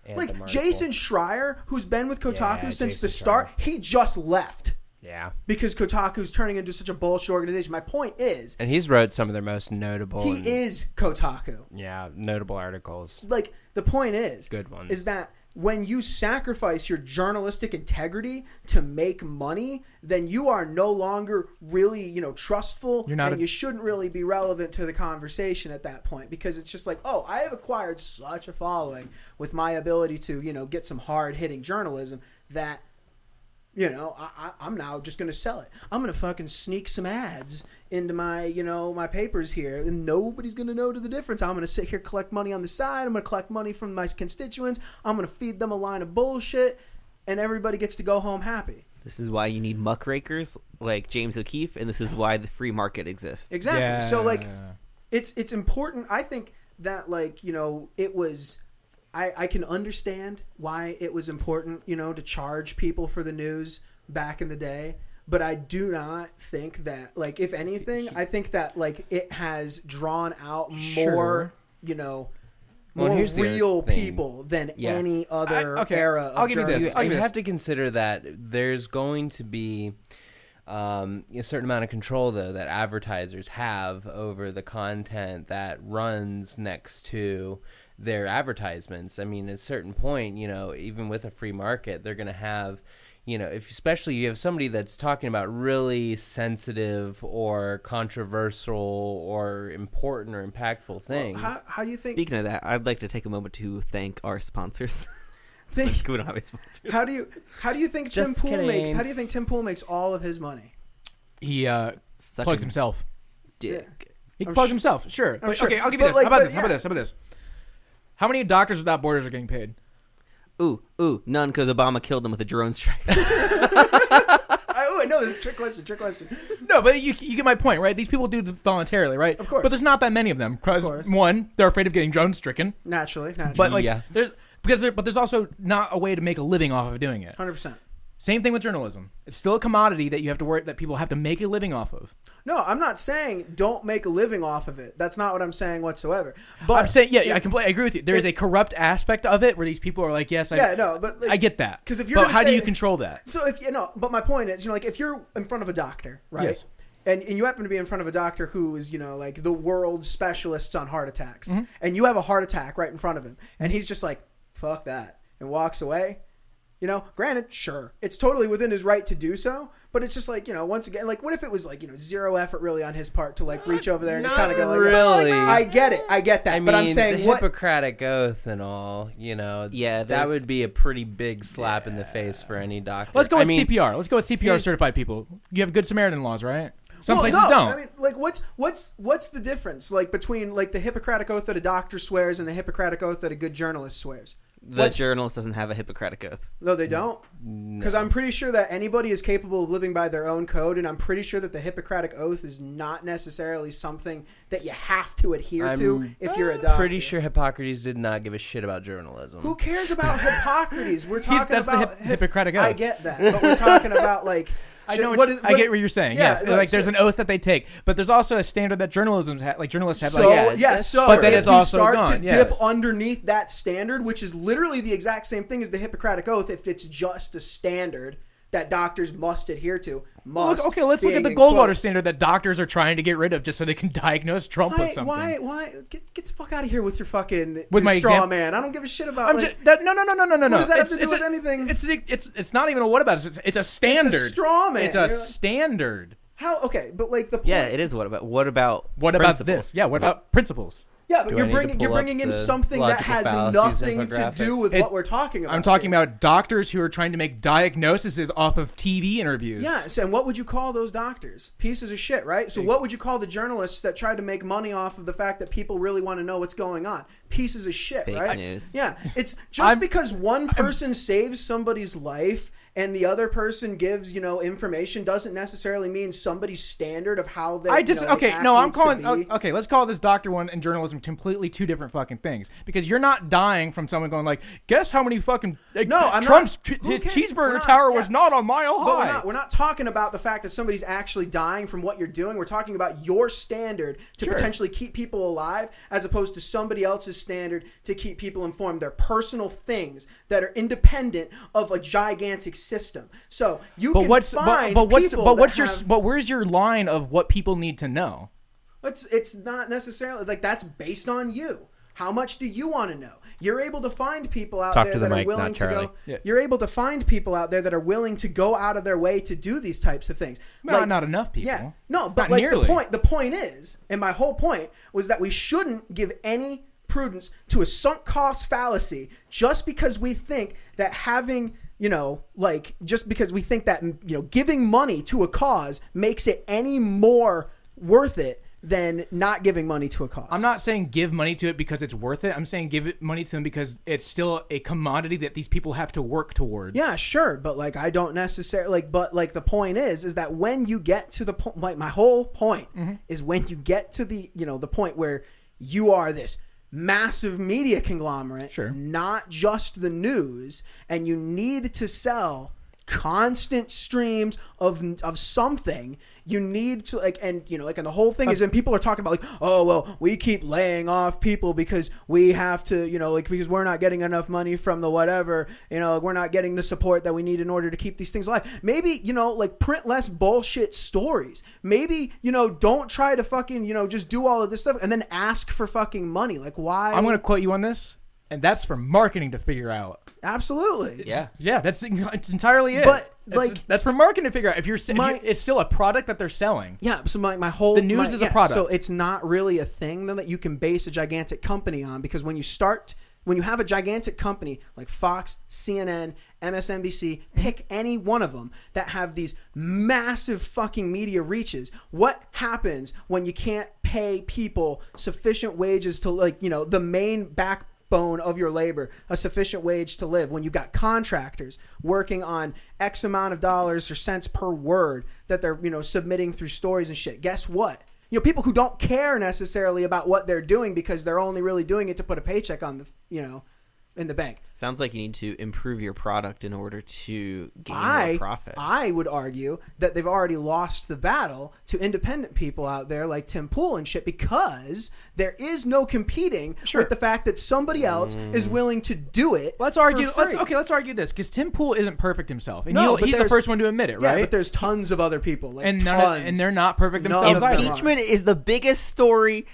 Speaker 2: Anthem
Speaker 1: Jason
Speaker 2: article?
Speaker 1: Schreier, who's been with Kotaku since
Speaker 2: Jason
Speaker 1: the start, he just left
Speaker 2: Yeah.
Speaker 1: because Kotaku's turning into such a bullshit organization. My point is,
Speaker 2: And he's wrote some of their most notable
Speaker 1: is Kotaku.
Speaker 2: notable articles.
Speaker 1: Like the point is,
Speaker 2: Good ones.
Speaker 1: is that when you sacrifice your journalistic integrity to make money, then you are no longer really, trustful, and you shouldn't really be relevant to the conversation at that point, because it's just like, oh, I have acquired such a following with my ability to, get some hard-hitting journalism that, I'm now just going to sell it. I'm going to fucking sneak some ads into my, my papers here, and nobody's going to know the difference. I'm going to sit here, collect money on the side. I'm going to collect money from my constituents. I'm going to feed them a line of bullshit, and everybody gets to go home happy.
Speaker 4: This is why you need muckrakers like James O'Keefe, and this is why the free market exists.
Speaker 1: Exactly.
Speaker 3: Yeah.
Speaker 1: So, it's important. I think that, it was... I can understand why it was important, to charge people for the news back in the day. but I do not think that, like, if anything, I think that, like, it has drawn out more, more real people than any other era of journalism.
Speaker 2: You have to consider that there's going to be a certain amount of control, though, that advertisers have over the content that runs next to their advertisements. I mean, at a certain point, even with a free market, they're going to have, if especially you have somebody that's talking about really sensitive or controversial or important or impactful things.
Speaker 1: Well, how do you think?
Speaker 4: Speaking of that, I'd like to take a moment to thank our sponsors. We don't have any sponsors.
Speaker 1: How do you think Tim Pool makes? How do you think Tim Pool makes all of his money?
Speaker 3: He plugs himself.
Speaker 4: Dick.
Speaker 3: He plugs himself. Sure.
Speaker 1: Sure.
Speaker 3: Okay, I'll give you this. How about this? How many Doctors Without Borders are getting paid?
Speaker 4: Ooh, none, because Obama killed them with a drone strike.
Speaker 1: I know this is a trick question.
Speaker 3: No, but you get my point, right? These people do it voluntarily, right?
Speaker 1: Of course.
Speaker 3: But there's not that many of them. Because, one, they're afraid of getting drone stricken.
Speaker 1: Naturally.
Speaker 3: But there's also not a way to make a living off of doing it.
Speaker 1: 100%.
Speaker 3: Same thing with journalism. It's still a commodity that you have to worry that people have to make a living off of.
Speaker 1: No, I'm not saying don't make a living off of it. That's not what I'm saying whatsoever. But
Speaker 3: I'm saying, I agree with you. There is a corrupt aspect of it where these people are like, yes, I get that.
Speaker 1: Because if you're,
Speaker 3: how do you control that?
Speaker 1: So but my point is, like, if you're in front of a doctor, right?
Speaker 3: Yes.
Speaker 1: And you happen to be in front of a doctor who is, like the world's specialist on heart attacks, and you have a heart attack right in front of him, and he's just like, fuck that, and walks away. Granted, sure, it's totally within his right to do so, but it's just like, once again, like, what if it was like, zero effort really on his part to like reach over there and just kind of go like,
Speaker 2: really.
Speaker 1: I get it, that, but I'm saying
Speaker 2: the Hippocratic Oath and all, that would be a pretty big slap in the face for any doctor.
Speaker 3: Let's go with CPR. Let's go with CPR certified people. You have Good Samaritan laws, right? Some places don't.
Speaker 1: I mean, like, what's the difference, like, between like the Hippocratic Oath that a doctor swears and the Hippocratic Oath that a good journalist swears?
Speaker 4: The journalist doesn't have a Hippocratic Oath.
Speaker 1: No, they don't. Because I'm pretty sure that anybody is capable of living by their own code, and I'm pretty sure that the Hippocratic Oath is not necessarily something that you have to adhere to if you're a doctor.
Speaker 2: I'm pretty sure Hippocrates did not give a shit about journalism.
Speaker 1: Who cares about Hippocrates? We're talking about
Speaker 3: the Hippocratic Oath.
Speaker 1: I get that, but we're talking about like.
Speaker 3: I get what you're saying.
Speaker 1: Yeah,
Speaker 3: yes, there's an oath that they take, but there's also a standard that journalists have.
Speaker 1: So
Speaker 3: but then
Speaker 1: if
Speaker 3: it's also
Speaker 1: start
Speaker 3: gone.
Speaker 1: to dip underneath that standard, which is literally the exact same thing as the Hippocratic Oath, if it's just a standard that doctors must adhere to.
Speaker 3: Let's look at the Goldwater standard that doctors are trying to get rid of just so they can diagnose Trump with something.
Speaker 1: Why? Get the fuck out of here with your fucking
Speaker 3: my
Speaker 1: straw man. I don't give a shit about
Speaker 3: no.
Speaker 1: What does that have to do with anything?
Speaker 3: It's not even a what about it. It's a standard.
Speaker 1: It's a straw man.
Speaker 3: It's a standard.
Speaker 1: How? Okay, but like the point.
Speaker 4: Yeah, it is. What about
Speaker 3: this? Yeah, what about principles?
Speaker 1: Yeah, but you're bringing in something that has nothing to do with what we're talking about.
Speaker 3: I'm talking about doctors who are trying to make diagnoses off of TV interviews.
Speaker 1: Yes, and what would you call those doctors? Pieces of shit, right? So what would you call the journalists that tried to make money off of the fact that people really want to know what's going on? Pieces of shit,
Speaker 4: Fake
Speaker 1: right?
Speaker 4: News.
Speaker 1: Yeah, it's just because one person saves somebody's life and the other person gives, information doesn't necessarily mean somebody's standard of how they.
Speaker 3: Let's call this doctor one and journalism completely two different fucking things, because you're not dying from someone going like, guess how many fucking Trump's cheeseburger tower was not a mile high.
Speaker 1: But we're not talking about the fact that somebody's actually dying from what you're doing. We're talking about your standard to potentially keep people alive, as opposed to somebody else's standard to keep people informed. They're personal things that are independent of a gigantic system. So
Speaker 3: where's your line of what people need to know?
Speaker 1: It's not necessarily like that's based on you. How much do you want to know? You're able to find people out there that are willing to go. Yeah. You're able to find people out there that are willing to go out of their way to do these types of things.
Speaker 3: Not enough people.
Speaker 1: Yeah, no, but like the point is, and my whole point was that we shouldn't give any prudence to a sunk cost fallacy just because we think that having. Just because we think that, giving money to a cause makes it any more worth it than not giving money to a cause.
Speaker 3: I'm not saying give money to it because it's worth it. I'm saying give money to them because it's still a commodity that these people have to work towards.
Speaker 1: Yeah, sure. But I don't necessarily, the point is that when you get to the point, my whole point is when you get to the point where you are this massive media conglomerate, not just the news, and you need to sell constant streams of something. You need to and the whole thing is when people are talking about oh well, we keep laying off people because we have to because we're not getting enough money from the whatever, we're not getting the support that we need in order to keep these things alive. Maybe print less bullshit stories. Maybe don't try to fucking just do all of this stuff and then ask for fucking money. Why?
Speaker 3: I'm going to quote you on this, and that's for marketing to figure out.
Speaker 1: Absolutely.
Speaker 3: Yeah, it's entirely it.
Speaker 1: But
Speaker 3: that's for marketing to figure out. If it's still a product that they're selling.
Speaker 1: Yeah. So my whole
Speaker 3: the news is a product.
Speaker 1: So it's not really a thing then that you can base a gigantic company on, because when you have a gigantic company like Fox, CNN, MSNBC, pick any one of them that have these massive fucking media reaches, what happens when you can't pay people sufficient wages to the main backbone of your labor, a sufficient wage to live, when you've got contractors working on X amount of dollars or cents per word that they're submitting through stories and shit? Guess what? People who don't care necessarily about what they're doing because they're only really doing it to put a paycheck on the in the bank.
Speaker 4: Sounds like you need to improve your product in order to gain more profit.
Speaker 1: I would argue that they've already lost the battle to independent people out there like Tim Pool and shit, because there is no competing with the fact that somebody else is willing to do it.
Speaker 3: Let's argue.
Speaker 1: For free.
Speaker 3: Let's argue this, because Tim Pool isn't perfect himself, and he's the first one to admit it, right?
Speaker 1: Yeah, but there's tons of other people,
Speaker 3: and they're not perfect themselves.
Speaker 4: Impeachment is the biggest story.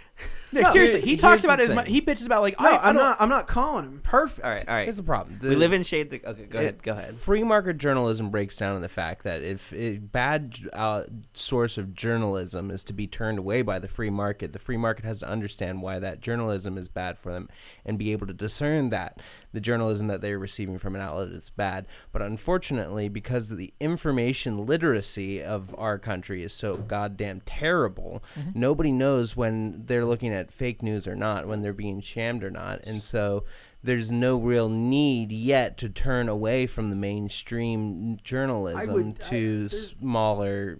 Speaker 3: No, seriously, he talks about it. He bitches about
Speaker 1: I'm not calling him perfect.
Speaker 4: All right.
Speaker 2: Here's the problem.
Speaker 4: We live in shades. Okay, go ahead.
Speaker 2: Free market journalism breaks down in the fact that if a bad source of journalism is to be turned away by the free market has to understand why that journalism is bad for them and be able to discern that the journalism that they're receiving from an outlet is bad. But unfortunately, because the information literacy of our country is so goddamn terrible, nobody knows when they're looking at fake news or not, when they're being shammed or not. And so there's no real need yet to turn away from the mainstream journalism to smaller,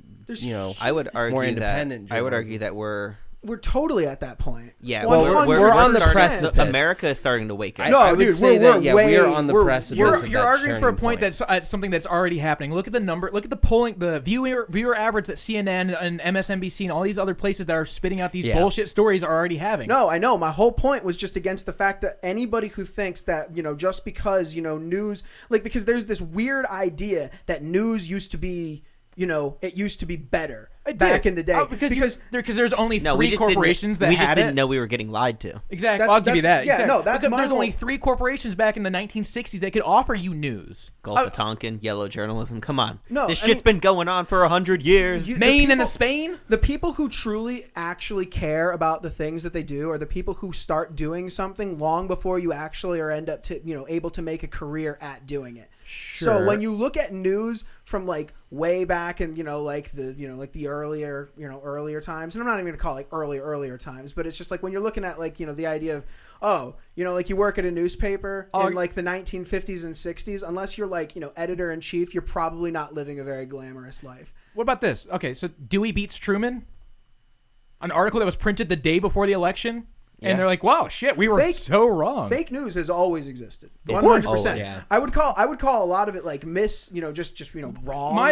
Speaker 4: I would argue
Speaker 2: more independent
Speaker 4: I would argue that we're
Speaker 1: totally at that point.
Speaker 4: Yeah,
Speaker 2: we're on the precipice.
Speaker 4: America is starting to wake up.
Speaker 2: No, dude, we are on the precipice.
Speaker 3: You're arguing for a point that's something that's already happening. Look at the number. Look at the polling, the viewer average that CNN and MSNBC and all these other places that are spitting out these bullshit stories are already having.
Speaker 1: No, I know. My whole point was just against the fact that anybody who thinks that just because news, because there's this weird idea that news used to be. It used to be better back in the day.
Speaker 3: Because there's only three corporations that had it.
Speaker 4: We just didn't know we were getting lied to.
Speaker 3: Exactly. I'll give you that.
Speaker 1: Yeah, exactly.
Speaker 3: There's only three corporations back in the 1960s that could offer you news.
Speaker 4: Gulf of Tonkin, yellow journalism. Come on.
Speaker 1: No,
Speaker 4: this shit's been going on for 100 years.
Speaker 3: Maine and Spain?
Speaker 1: The people who truly actually care about the things that they do are the people who start doing something long before you actually end up to, able to make a career at doing it. Sure. So when you look at news from way back in the earlier times, and I'm not even gonna call it earlier times, but it's just when you're looking at the idea of you work at a newspaper in the 1950s and 60s, unless you're editor in chief, you're probably not living a very glamorous life.
Speaker 3: What about this? Okay, so Dewey beats Truman, an article that was printed the day before the election. And they're like, "Wow, shit, we were so wrong."
Speaker 1: Fake news has always existed, 100%.
Speaker 2: Yeah.
Speaker 1: I would call a lot of it wrong.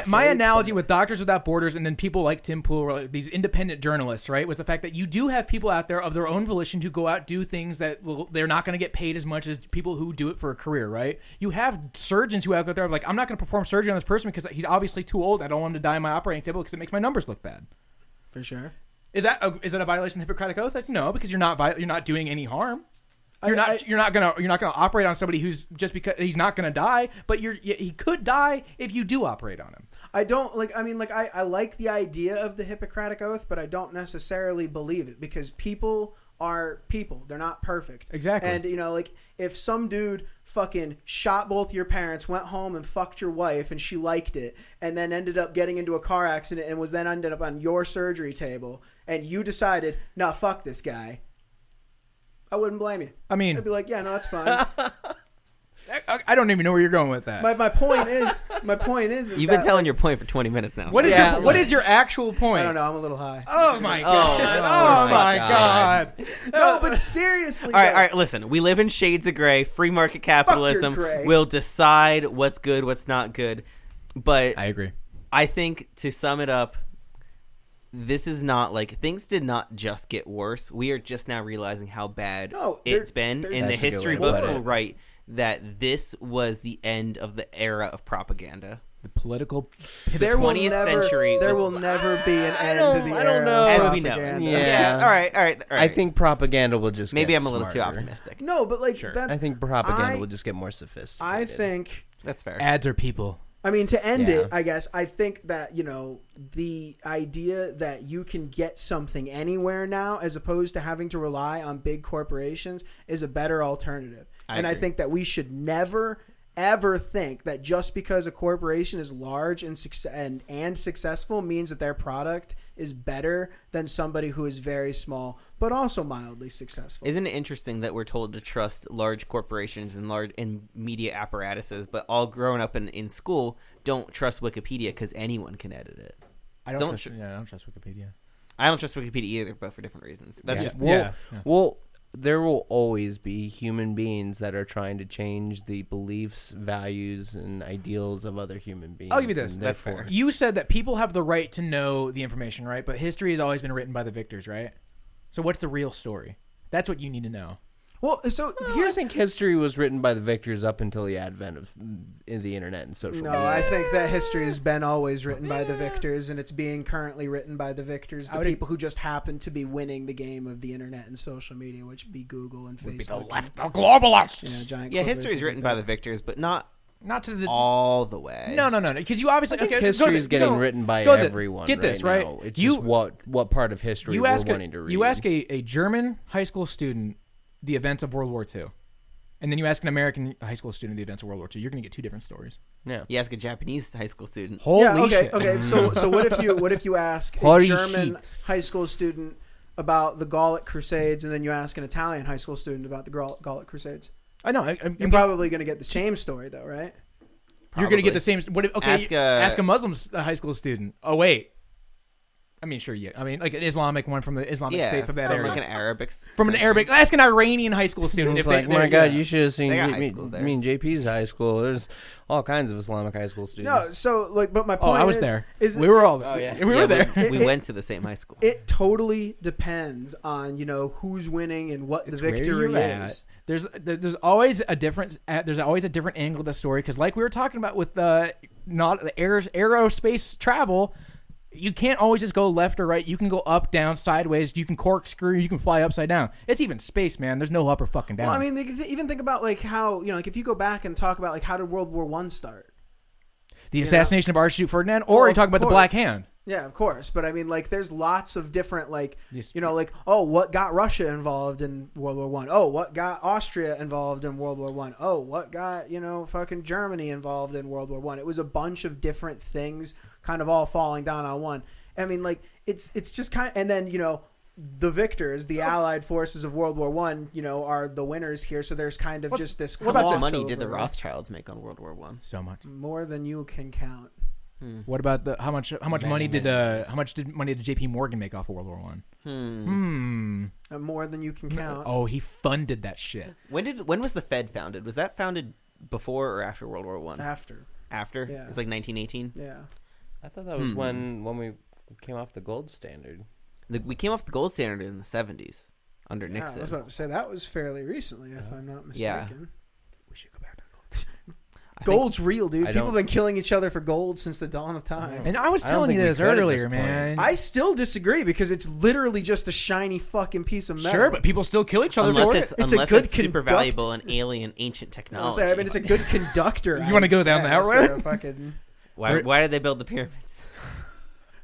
Speaker 3: My analogy with Doctors Without Borders and then people like Tim Pool, or these independent journalists, right, was the fact that you do have people out there of their own volition who go out do things that they're not going to get paid as much as people who do it for a career, right? You have surgeons who out there are like, "I'm not going to perform surgery on this person because he's obviously too old. I don't want him to die on my operating table because it makes my numbers look bad."
Speaker 1: For sure.
Speaker 3: Is that a violation of the Hippocratic Oath? No, because you're not doing any harm. You're not gonna operate on somebody who's just because he's not gonna die, but he could die if you do operate on him.
Speaker 1: I don't I like the idea of the Hippocratic Oath, but I don't necessarily believe it, because people are people. They're not perfect.
Speaker 3: Exactly.
Speaker 1: And if some dude fucking shot both your parents, went home and fucked your wife and she liked it, and then ended up getting into a car accident and ended up on your surgery table, and you decided, "Nah, fuck this guy," I wouldn't blame you.
Speaker 3: I mean,
Speaker 1: I'd be like, "Yeah, no, that's fine."
Speaker 3: I don't even know where you're going with that.
Speaker 1: My point is, My point is
Speaker 4: You've
Speaker 1: that,
Speaker 4: been telling your point for 20 minutes now.
Speaker 3: What is
Speaker 2: Yeah,
Speaker 3: your what is your actual point?
Speaker 1: I don't know. I'm a little high.
Speaker 3: Oh my god!
Speaker 2: Oh my God.
Speaker 1: No, but seriously.
Speaker 4: All right. Listen, we live in shades of gray. Free market capitalism
Speaker 1: gray.
Speaker 4: will decide what's good, what's not good. But
Speaker 3: I agree.
Speaker 4: I think to sum it up, this is not like things did not just get worse. We are just now realizing how bad it's been. And the history books will write that this was the end of the era of propaganda.
Speaker 3: The political.
Speaker 1: There will
Speaker 4: 20th
Speaker 1: never,
Speaker 4: century
Speaker 1: there
Speaker 4: was-
Speaker 1: will never be an end to the
Speaker 2: I don't
Speaker 1: era
Speaker 2: know.
Speaker 1: of
Speaker 4: As we know.
Speaker 1: propaganda.
Speaker 2: Yeah.
Speaker 4: All right.
Speaker 2: I think propaganda will just
Speaker 4: maybe
Speaker 2: get
Speaker 4: I'm a little too
Speaker 2: smarter.
Speaker 4: optimistic.
Speaker 1: No, but like
Speaker 3: Sure.
Speaker 1: that's.
Speaker 2: I think propaganda will just get more sophisticated.
Speaker 1: I think.
Speaker 4: That's fair.
Speaker 3: Ads are people.
Speaker 1: I mean, to end
Speaker 2: Yeah.
Speaker 1: it, I guess, I think that, the idea that you can get something anywhere now as opposed to having to rely on big corporations is a better alternative. I
Speaker 4: agree.
Speaker 1: think that we should never, ever think that just because a corporation is large and successful means that their product is better than somebody who is very small but also mildly successful.
Speaker 4: Isn't it interesting that we're told to trust large corporations and media apparatuses, but all grown up in school don't trust Wikipedia because anyone can edit it?
Speaker 3: I don't trust Wikipedia.
Speaker 4: I don't trust Wikipedia either, but for different reasons. That's just
Speaker 2: Well, there will always be human beings that are trying to change the beliefs, values, and ideals of other human beings.
Speaker 3: I'll give you this.
Speaker 2: and
Speaker 4: That's
Speaker 2: therefore-
Speaker 4: fair.
Speaker 3: You said that people have the right to know the information, right? But history has always been written by the victors, right? So what's the real story? That's what you need to know.
Speaker 1: Well, so
Speaker 2: I think history was written by the victors up until the advent of the internet and social
Speaker 1: No,
Speaker 2: media.
Speaker 1: I think that history has been always written by the victors, and it's being currently written by the victors, the people who just happen to be winning the game of the internet and social media, which would be Google and Facebook.
Speaker 3: The globalists.
Speaker 1: Giant
Speaker 4: history is
Speaker 1: corporations
Speaker 4: written
Speaker 1: like
Speaker 4: by
Speaker 1: that.
Speaker 4: the victors, but not
Speaker 3: Not to the
Speaker 4: all the way.
Speaker 3: No. Because you obviously
Speaker 2: history is getting written by everyone.
Speaker 3: Get this
Speaker 2: right?
Speaker 3: right.
Speaker 2: Now. It's just what part of history
Speaker 3: you
Speaker 2: we're
Speaker 3: ask
Speaker 2: wanting to read.
Speaker 3: You ask a German high school student the events of World War II, and then you ask an American high school student the events of World War II. You're going to get two different stories.
Speaker 2: Yeah.
Speaker 4: You ask a Japanese high school student.
Speaker 3: Holy shit.
Speaker 1: Okay. So what if you ask a
Speaker 2: Holy
Speaker 1: German
Speaker 2: shit.
Speaker 1: high school student about the Gallic Crusades, and then you ask an Italian high school student about the Gallic Crusades?
Speaker 3: I know.
Speaker 1: You're probably going to get the same story, though, right?
Speaker 3: You're going to get the same. What? If, okay.
Speaker 4: Ask
Speaker 3: a Muslim high school student. Oh wait. I mean, sure. Yeah. I mean, like an Islamic one from the Islamic states of that
Speaker 4: from
Speaker 3: area.
Speaker 4: like an Arabic.
Speaker 3: From an Arabic. Ask an Iranian high school student.
Speaker 2: It's
Speaker 3: If
Speaker 2: like,
Speaker 3: they,
Speaker 2: my God, you should have seen
Speaker 4: They got high schools there.
Speaker 2: JP's high school. There's all kinds of Islamic high school students.
Speaker 1: No, so but my point
Speaker 3: Oh, I was
Speaker 1: is,
Speaker 3: there.
Speaker 1: is
Speaker 3: We were all.
Speaker 2: Oh, yeah.
Speaker 3: We were there.
Speaker 4: We went to the same high school.
Speaker 1: It totally depends on who's winning and what the victory is.
Speaker 3: There's always a different angle to the story, because like we were talking about with not the aerospace travel, you can't always just go left or right. You can go up, down, sideways. You can corkscrew. You can fly upside down. It's even space, man. There's no up or fucking down.
Speaker 1: Well, I mean, even think about like how like if you go back and talk about like how did World War I start?
Speaker 3: the assassination of Archduke Ferdinand, or are you talking about the Black Hand?
Speaker 1: Yeah, of course. But I mean, like, there's lots of different, like,
Speaker 3: Yes.
Speaker 1: what got Russia involved in World War I? Oh, what got Austria involved in World War I? Oh, what got, fucking Germany involved in World War I? It was a bunch of different things kind of all falling down on one. I mean, like, it's just kind of, and then, the victors, the Allied forces of World War I, are the winners here. So there's kind of just this
Speaker 4: What about the
Speaker 1: crossover,
Speaker 4: money did the
Speaker 1: right?
Speaker 4: Rothschilds make on World War I?
Speaker 3: So much.
Speaker 1: More than you can count.
Speaker 3: What about how much money did JP Morgan make off of World War I?
Speaker 1: More than you can count.
Speaker 3: Oh, he funded that shit.
Speaker 4: When was the Fed founded? Was that founded before or after World War I?
Speaker 1: After.
Speaker 4: After?
Speaker 1: Yeah.
Speaker 4: It was like 1918?
Speaker 1: Yeah.
Speaker 2: I thought that was when we came off the gold standard.
Speaker 4: We came off the gold standard in the 70s under
Speaker 1: Yeah,
Speaker 4: Nixon.
Speaker 1: I was about to say that was fairly recently, if I'm not mistaken.
Speaker 3: We should go back to gold.
Speaker 1: Gold's real, dude.
Speaker 2: I
Speaker 1: People
Speaker 2: don't-
Speaker 1: have been killing each other for gold since the dawn of time.
Speaker 3: And I was
Speaker 2: I don't
Speaker 3: telling you
Speaker 2: think we
Speaker 3: this
Speaker 2: could at
Speaker 3: earlier,
Speaker 2: this point.
Speaker 3: man.
Speaker 1: I still disagree because it's literally just a shiny fucking piece of metal.
Speaker 3: Sure, but people still kill each other
Speaker 4: unless
Speaker 3: for
Speaker 4: it's,
Speaker 3: it.
Speaker 1: It's a
Speaker 4: unless
Speaker 1: good
Speaker 4: it's super
Speaker 1: conduct-
Speaker 4: valuable and alien ancient
Speaker 1: I'm
Speaker 4: technology.
Speaker 1: saying, it's a good conductor.
Speaker 3: You wanna go down that
Speaker 1: guess,
Speaker 3: road?
Speaker 1: or a fucking...
Speaker 4: Why did they build the pyramids?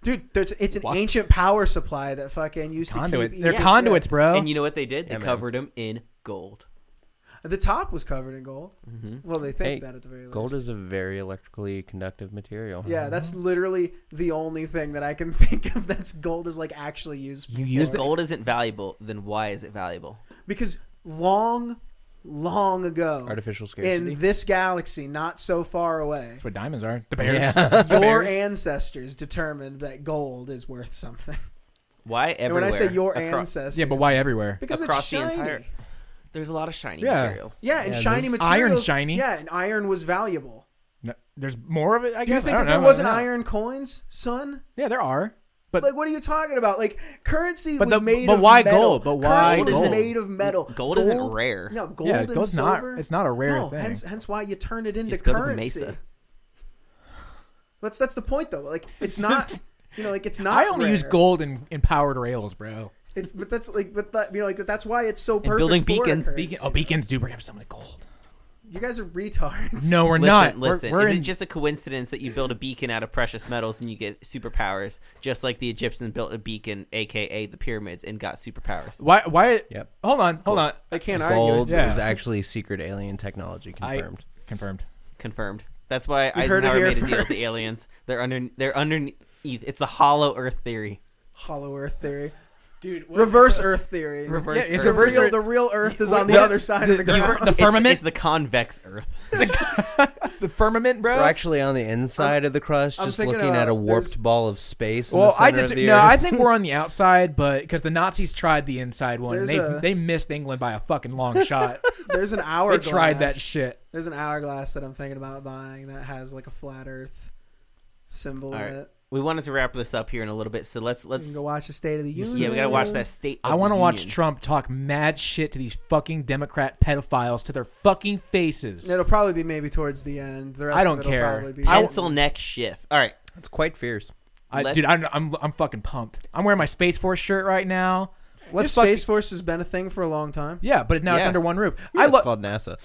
Speaker 1: Dude, it's an
Speaker 3: What?
Speaker 1: ancient power supply that fucking used
Speaker 3: Conduit.
Speaker 1: to keep...
Speaker 3: They're
Speaker 1: Egypt-
Speaker 3: conduits, bro.
Speaker 4: And you know what they did? They
Speaker 2: Yeah, man.
Speaker 4: covered them in gold.
Speaker 1: The top was covered in gold. Well, they think
Speaker 2: Hey,
Speaker 1: that at the very least.
Speaker 2: Gold is a very electrically conductive material.
Speaker 1: Yeah, that's literally the only thing that I can think of that's gold is like actually used.
Speaker 3: You use
Speaker 4: If gold isn't valuable, then why is it valuable?
Speaker 1: Because long long ago.
Speaker 2: Artificial scarcity.
Speaker 1: In this galaxy, not so far away.
Speaker 3: That's what diamonds are. The bears.
Speaker 2: Yeah.
Speaker 1: Your ancestors determined that gold is worth something.
Speaker 4: Why everywhere?
Speaker 1: And when I say your ancestors,
Speaker 3: Yeah, but why everywhere?
Speaker 1: because
Speaker 4: across
Speaker 1: it's
Speaker 4: the
Speaker 1: shiny.
Speaker 4: entire? There's a lot of shiny
Speaker 3: Yeah.
Speaker 4: materials.
Speaker 1: Yeah, and
Speaker 2: Yeah,
Speaker 1: shiny
Speaker 2: there's
Speaker 1: materials.
Speaker 3: iron shiny.
Speaker 1: Yeah, and iron was valuable.
Speaker 3: No, there's more of it, I
Speaker 1: Do you
Speaker 3: guess.
Speaker 1: think
Speaker 3: I
Speaker 1: that
Speaker 3: don't
Speaker 1: there
Speaker 3: know.
Speaker 1: wasn't
Speaker 3: I don't know.
Speaker 1: iron coins, son?
Speaker 3: Yeah, there are. But
Speaker 1: Like, what are you talking about? Like, currency
Speaker 3: But
Speaker 1: was
Speaker 3: the-
Speaker 1: made
Speaker 3: but
Speaker 1: of
Speaker 3: why
Speaker 1: metal.
Speaker 3: gold? But why
Speaker 1: currency was
Speaker 4: gold?
Speaker 1: made of metal.
Speaker 4: Gold isn't rare.
Speaker 1: No, gold
Speaker 3: yeah,
Speaker 1: and
Speaker 3: gold's
Speaker 1: silver.
Speaker 3: it's not a rare
Speaker 1: no,
Speaker 3: thing.
Speaker 1: hence why you turn it into
Speaker 4: Just go to the
Speaker 1: currency.
Speaker 4: Mesa.
Speaker 1: That's the point, though. Like, it's not. Like it's not.
Speaker 3: I only use
Speaker 1: rare.
Speaker 3: gold in powered rails, bro.
Speaker 1: But that's like, that's why it's so perfect.
Speaker 4: building
Speaker 1: for
Speaker 4: beacons.
Speaker 1: currency.
Speaker 3: Beacons do bring up some of the gold.
Speaker 1: You guys are retards.
Speaker 3: No, we're
Speaker 4: Listen,
Speaker 3: not.
Speaker 4: listen.
Speaker 3: We're
Speaker 4: Is
Speaker 3: in,
Speaker 4: it just a coincidence that you build a beacon out of precious metals and you get superpowers, just like the Egyptians built a beacon, aka the pyramids, and got superpowers?
Speaker 3: why?
Speaker 2: Yep.
Speaker 3: Hold on.
Speaker 1: I can't argue.
Speaker 2: Gold
Speaker 1: with
Speaker 3: Yeah.
Speaker 2: is actually secret alien technology confirmed.
Speaker 3: Confirmed.
Speaker 4: Confirmed. That's why
Speaker 1: You heard it
Speaker 4: Eisenhower
Speaker 1: here
Speaker 4: made a deal with the
Speaker 1: first.
Speaker 4: aliens. They're underneath. It's the hollow Earth theory.
Speaker 1: Hollow Earth theory,
Speaker 3: Dude,
Speaker 1: reverse Earth theory.
Speaker 4: Reverse
Speaker 3: Yeah, if
Speaker 4: Earth.
Speaker 1: The real Earth is on the other side of the ground.
Speaker 3: the firmament,
Speaker 4: It's the convex Earth.
Speaker 3: the firmament, bro.
Speaker 2: We're actually on the inside of the crust,
Speaker 1: I'm
Speaker 2: just
Speaker 1: thinking,
Speaker 2: looking at a
Speaker 1: there's-
Speaker 2: warped ball of space. In
Speaker 3: Well,
Speaker 2: the center
Speaker 3: I
Speaker 2: of
Speaker 3: just
Speaker 2: the
Speaker 3: no.
Speaker 2: Earth.
Speaker 3: I think we're on the outside, but because the Nazis tried the inside one, and
Speaker 1: There's
Speaker 3: they missed England by a fucking long shot.
Speaker 1: There's an
Speaker 3: They
Speaker 1: hourglass.
Speaker 3: tried that shit.
Speaker 1: There's an hourglass that I'm thinking about buying that has like a flat Earth symbol
Speaker 4: All
Speaker 1: in
Speaker 4: right.
Speaker 1: it.
Speaker 4: We wanted to wrap this up here in a little bit, so let's
Speaker 1: You can go watch the State of the Union.
Speaker 4: yeah, we gotta watch that state.
Speaker 3: I
Speaker 4: want to
Speaker 3: watch Trump talk mad shit to these fucking Democrat pedophiles to their fucking faces.
Speaker 1: It'll probably be maybe towards the end. The rest
Speaker 3: I don't
Speaker 1: of it'll
Speaker 3: care.
Speaker 1: Probably be
Speaker 4: pencil neck shift. All right,
Speaker 2: It's quite fierce.
Speaker 3: Dude, I'm fucking pumped. I'm wearing my Space Force shirt right now. Let's
Speaker 1: Space Force has been a thing for a long time.
Speaker 3: Yeah, but now it's
Speaker 4: Yeah.
Speaker 3: under one roof.
Speaker 2: Yeah,
Speaker 3: I
Speaker 2: it's
Speaker 3: love
Speaker 2: called NASA.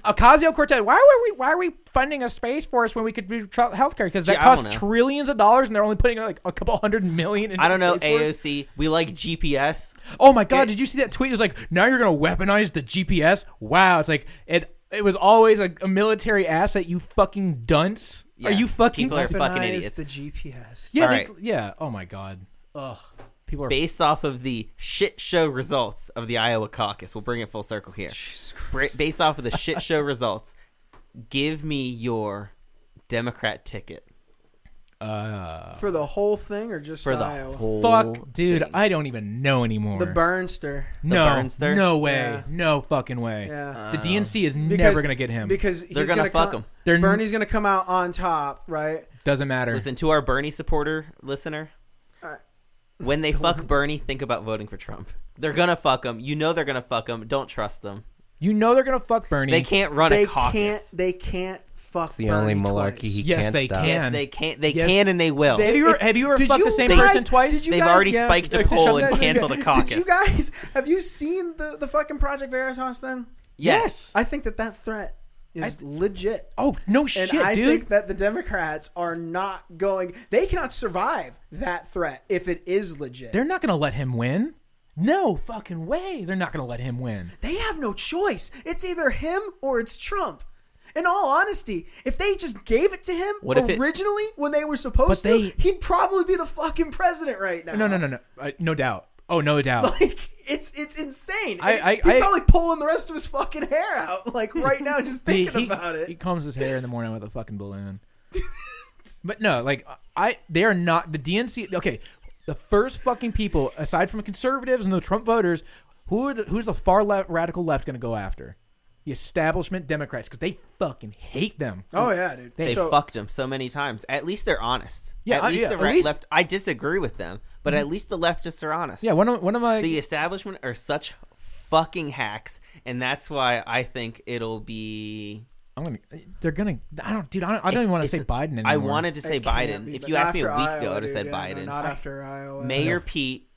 Speaker 3: Ocasio-Cortez. Why are we funding a Space Force when we could do healthcare? Because that
Speaker 4: Gee, I don't
Speaker 3: costs
Speaker 4: know.
Speaker 3: trillions of dollars, and they're only putting like a couple $100 million in.
Speaker 4: I don't know,
Speaker 3: Space Force?
Speaker 4: AOC. We like GPS.
Speaker 3: Oh my god, did you see that tweet? It was like, now you're gonna weaponize the GPS? Wow, it's like it was always a military asset, you fucking dunce.
Speaker 4: Yeah,
Speaker 3: Are you fucking
Speaker 4: people are fucking
Speaker 1: Weaponize
Speaker 4: idiots.
Speaker 1: the GPS.
Speaker 3: Yeah,
Speaker 4: All right.
Speaker 3: yeah. Oh my god. Ugh. People are
Speaker 4: Based off of the shit show results of the Iowa Caucus, we'll bring it full circle here. Based off of the shit show results, give me your Democrat ticket
Speaker 1: For the whole thing or just
Speaker 4: for the
Speaker 1: Iowa?
Speaker 4: whole
Speaker 3: fuck, dude.
Speaker 4: thing.
Speaker 3: I don't even know anymore.
Speaker 1: The Burnster.
Speaker 3: no,
Speaker 4: Burnster?
Speaker 3: no way,
Speaker 1: Yeah.
Speaker 3: no fucking way.
Speaker 1: Yeah.
Speaker 3: The DNC is never gonna get him.
Speaker 1: Because
Speaker 4: They're
Speaker 1: he's
Speaker 4: gonna fuck
Speaker 1: come-
Speaker 4: him.
Speaker 3: They're
Speaker 1: Bernie's gonna come out on top, right?
Speaker 3: Doesn't matter.
Speaker 4: Listen to our Bernie supporter listener.
Speaker 1: All right.
Speaker 4: When they fuck Bernie, think about voting for Trump. They're gonna fuck him. You know they're gonna fuck him. Don't trust them.
Speaker 3: You know they're gonna fuck Bernie.
Speaker 4: They can't run a
Speaker 1: They
Speaker 4: caucus.
Speaker 1: can't fuck.
Speaker 2: It's the only
Speaker 1: Bernie
Speaker 2: malarkey
Speaker 1: twice.
Speaker 2: he
Speaker 3: Yes,
Speaker 2: can't
Speaker 3: they
Speaker 2: stop.
Speaker 3: can.
Speaker 4: Yes, they can. They
Speaker 3: Yes.
Speaker 4: can and they will.
Speaker 1: They-
Speaker 3: Have you ever
Speaker 1: Did
Speaker 3: fucked
Speaker 1: you
Speaker 3: the same
Speaker 1: guys-
Speaker 3: person twice?
Speaker 1: did you
Speaker 4: They've
Speaker 1: guys
Speaker 4: already
Speaker 1: get-
Speaker 4: spiked a
Speaker 1: did
Speaker 4: poll and
Speaker 1: you-
Speaker 4: canceled a caucus.
Speaker 1: Did you guys have you seen the fucking Project Veritas thing?
Speaker 4: Yes.
Speaker 1: I think that threat is legit.
Speaker 3: Oh no
Speaker 1: And
Speaker 3: shit,
Speaker 1: I
Speaker 3: dude.
Speaker 1: think that the Democrats are not going. They cannot survive that threat if it is legit.
Speaker 3: They're not gonna let him win. No fucking way. They're not gonna let him win.
Speaker 1: They have no choice. It's either him or it's Trump. In all honesty, if they just gave it to him
Speaker 4: What if it-
Speaker 1: originally when they were supposed
Speaker 3: But they-
Speaker 1: to, he'd probably be the fucking president right now.
Speaker 3: No. No doubt. Oh, no doubt.
Speaker 1: Like it's insane.
Speaker 3: I-
Speaker 1: He's
Speaker 3: I-
Speaker 1: probably pulling the rest of his fucking hair out, like right now, just thinking about it.
Speaker 3: He combs his hair in the morning with a fucking balloon. But no, like they are not the DNC. Okay, the first fucking people aside from conservatives and the Trump voters, who's the far left, radical left going to go after? The establishment Democrats, because they fucking hate them.
Speaker 1: Oh yeah, dude.
Speaker 4: They
Speaker 1: So-
Speaker 4: fucked him so many times. At least they're honest.
Speaker 3: Yeah,
Speaker 4: at least
Speaker 3: yeah,
Speaker 4: the
Speaker 3: at least-
Speaker 4: left. I disagree with them, but at least the leftists are honest.
Speaker 3: Yeah, one of my
Speaker 4: The establishment are such fucking hacks, and that's why I think it'll be.
Speaker 3: they're gonna. I don't even want to say Biden anymore.
Speaker 4: I wanted to say
Speaker 1: It can't
Speaker 4: Biden.
Speaker 1: be,
Speaker 4: If
Speaker 1: but
Speaker 4: you asked me a
Speaker 1: after
Speaker 4: week
Speaker 1: Iowa,
Speaker 4: ago, I would have
Speaker 1: dude,
Speaker 4: said
Speaker 1: yeah, no,
Speaker 4: Biden.
Speaker 1: not after Iowa.
Speaker 4: Mayor Pete.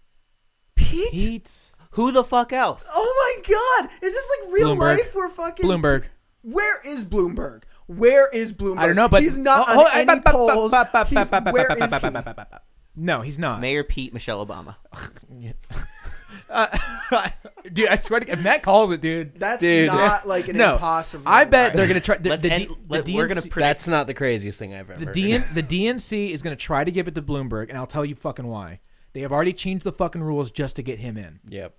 Speaker 1: Pete?
Speaker 3: Pete
Speaker 4: Who the fuck else?
Speaker 1: Oh my God! Is this like real
Speaker 3: Bloomberg.
Speaker 1: life? We're fucking
Speaker 3: Bloomberg.
Speaker 1: Where is Bloomberg? Where is Bloomberg?
Speaker 3: I don't know, but
Speaker 1: he's not
Speaker 3: Oh,
Speaker 1: on any polls. He's, where is he?
Speaker 3: No, he's not.
Speaker 4: Mayor Pete, Michelle Obama.
Speaker 3: Dude, I swear to God, if Matt calls it, dude.
Speaker 1: That's
Speaker 3: dude.
Speaker 1: not like an
Speaker 3: No,
Speaker 1: impossible.
Speaker 3: I bet they're gonna try.
Speaker 4: Let's end- we're gonna
Speaker 3: DNC
Speaker 4: predict-
Speaker 2: That's not the craziest thing I've ever heard.
Speaker 3: the DNC is gonna try to give it to Bloomberg, and I'll tell you fucking why. They have already changed the fucking rules just to get him in.
Speaker 2: Yep.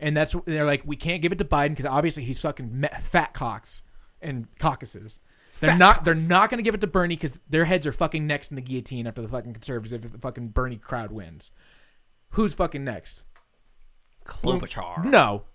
Speaker 3: And they're like, we can't give it to Biden because obviously he's fucking fat cocks and caucuses. They're not going to give it to Bernie because their heads are fucking next in the guillotine after the fucking conservatives if the fucking Bernie crowd wins. Who's fucking next?
Speaker 4: Klobuchar.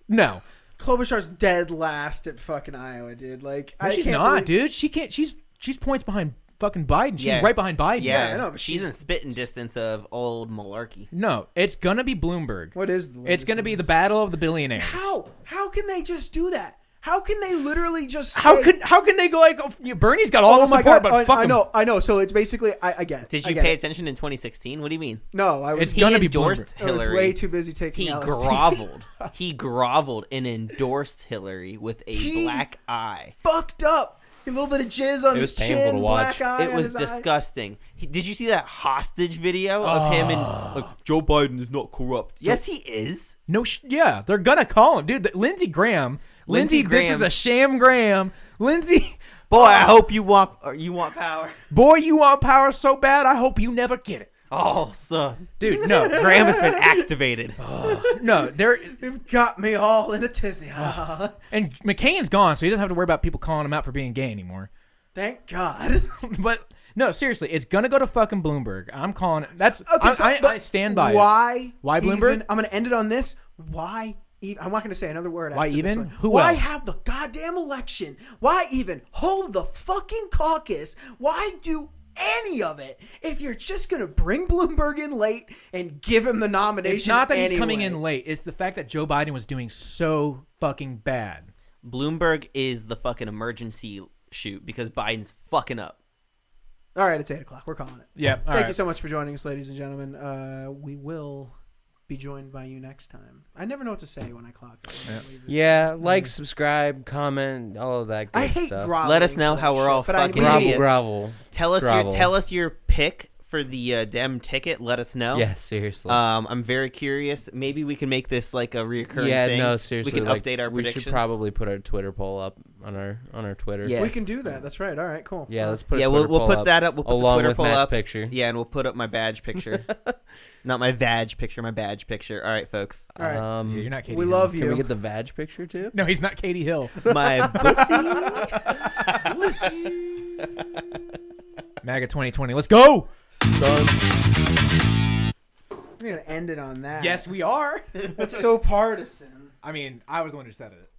Speaker 3: No.
Speaker 1: Klobuchar's dead last at fucking Iowa, dude. Like,
Speaker 3: No,
Speaker 1: I
Speaker 3: she's
Speaker 1: can't
Speaker 3: not,
Speaker 1: believe-
Speaker 3: dude. She can't. She's points behind fucking Biden. She's
Speaker 4: Yeah.
Speaker 3: right behind Biden.
Speaker 4: Yeah,
Speaker 1: I know, but
Speaker 4: she's in spitting distance of old malarkey.
Speaker 3: No, it's gonna be Bloomberg.
Speaker 1: What is the
Speaker 3: It's gonna be the battle of the billionaires.
Speaker 1: How can they just do that? How can they literally just
Speaker 3: How
Speaker 1: say,
Speaker 3: can they go like Bernie's got all the
Speaker 1: my
Speaker 3: support,
Speaker 1: God,
Speaker 3: but fuck
Speaker 1: I
Speaker 3: him.
Speaker 1: know. So it's basically I get it.
Speaker 4: Did
Speaker 1: I
Speaker 4: you
Speaker 1: get
Speaker 4: pay
Speaker 1: it.
Speaker 4: attention in 2016? What do you mean?
Speaker 1: No, I was.
Speaker 3: It's
Speaker 4: He
Speaker 3: gonna be
Speaker 4: endorsed
Speaker 1: I was
Speaker 4: Hillary.
Speaker 1: way too busy taking
Speaker 4: He
Speaker 1: LSD.
Speaker 4: He groveled and endorsed Hillary with a black eye.
Speaker 1: Fucked up. A little bit of jizz on
Speaker 2: It
Speaker 1: his
Speaker 2: was painful
Speaker 1: chin,
Speaker 2: to watch.
Speaker 1: black eye.
Speaker 4: It
Speaker 1: on
Speaker 4: was
Speaker 1: his eye.
Speaker 4: disgusting. Did you see that hostage video of him and like Joe Biden is not corrupt? Yes, he is.
Speaker 3: No, yeah, they're gonna call him, dude. Lindsey Graham. Lindsey, this is a sham Graham. Lindsey,
Speaker 4: Boy, I hope you want power.
Speaker 3: boy, you want power so bad. I hope you never get it,
Speaker 4: Oh, son,
Speaker 3: dude. No,
Speaker 4: Graham has been activated.
Speaker 3: no, they're
Speaker 1: You've got me all in a tizzy.
Speaker 3: and McCain's gone, so he doesn't have to worry about people calling him out for being gay anymore.
Speaker 1: Thank God.
Speaker 3: But no, seriously, it's gonna go to fucking Bloomberg. I'm calling it. That's
Speaker 1: Okay,
Speaker 3: I stand by it.
Speaker 1: Why?
Speaker 3: Why Bloomberg?
Speaker 1: Even, I'm going to end it on this. Why? I'm not going to say another word.
Speaker 3: Why
Speaker 1: after this
Speaker 3: even?
Speaker 1: one.
Speaker 3: Who
Speaker 1: Why
Speaker 3: else?
Speaker 1: have the goddamn election? Why even hold the fucking caucus? Why do any of it if you're just going to bring Bloomberg in late and give him the nomination?
Speaker 3: It's not that he's
Speaker 1: anyway?
Speaker 3: coming in late. It's the fact that Joe Biden was doing so fucking bad.
Speaker 4: Bloomberg is the fucking emergency shoot because Biden's fucking up.
Speaker 1: All right, it's 8:00. We're calling it.
Speaker 3: Yep.
Speaker 1: Thank you so much for joining us, ladies and gentlemen. We will be joined by you next time. I never know what to say when I clock it.
Speaker 2: Yeah, like, subscribe, comment, all of that good
Speaker 1: I hate
Speaker 2: stuff.
Speaker 1: groveling.
Speaker 4: Let us know
Speaker 1: for
Speaker 4: how
Speaker 1: that
Speaker 4: we're all
Speaker 1: shit, but I-
Speaker 4: fucking
Speaker 1: we need-
Speaker 2: Grovel.
Speaker 4: Tell us your pick for the Dem ticket. Let us know.
Speaker 2: Yeah, seriously.
Speaker 4: I'm very curious. Maybe we can make this like a reoccurring
Speaker 2: yeah,
Speaker 4: thing.
Speaker 2: no, seriously.
Speaker 4: We can
Speaker 2: like,
Speaker 4: update our
Speaker 2: we
Speaker 4: predictions.
Speaker 2: should probably put our Twitter poll up on our Twitter.
Speaker 4: Yeah.
Speaker 1: We can do that. That's right. All right, cool.
Speaker 2: Yeah, let's put.
Speaker 4: Yeah,
Speaker 2: a
Speaker 4: we'll
Speaker 2: Twitter poll
Speaker 4: put
Speaker 2: up,
Speaker 4: that up. We'll put the
Speaker 2: along
Speaker 4: Twitter
Speaker 2: with
Speaker 4: poll
Speaker 2: Matt's
Speaker 4: up.
Speaker 2: picture.
Speaker 4: Yeah, and we'll put up my badge picture. Not my vag picture, my badge picture. All right, folks.
Speaker 1: All right.
Speaker 3: Yeah, you're not Katie
Speaker 1: We
Speaker 3: Hill.
Speaker 1: love
Speaker 2: Can we
Speaker 1: you.
Speaker 2: get the vag picture too?
Speaker 3: No, he's not Katie Hill.
Speaker 4: My pussy.
Speaker 3: MAGA 2020. Let's go.
Speaker 4: Son.
Speaker 1: We're gonna end it on that.
Speaker 3: Yes, we are.
Speaker 1: That's so partisan.
Speaker 3: I mean, I was the one who said it.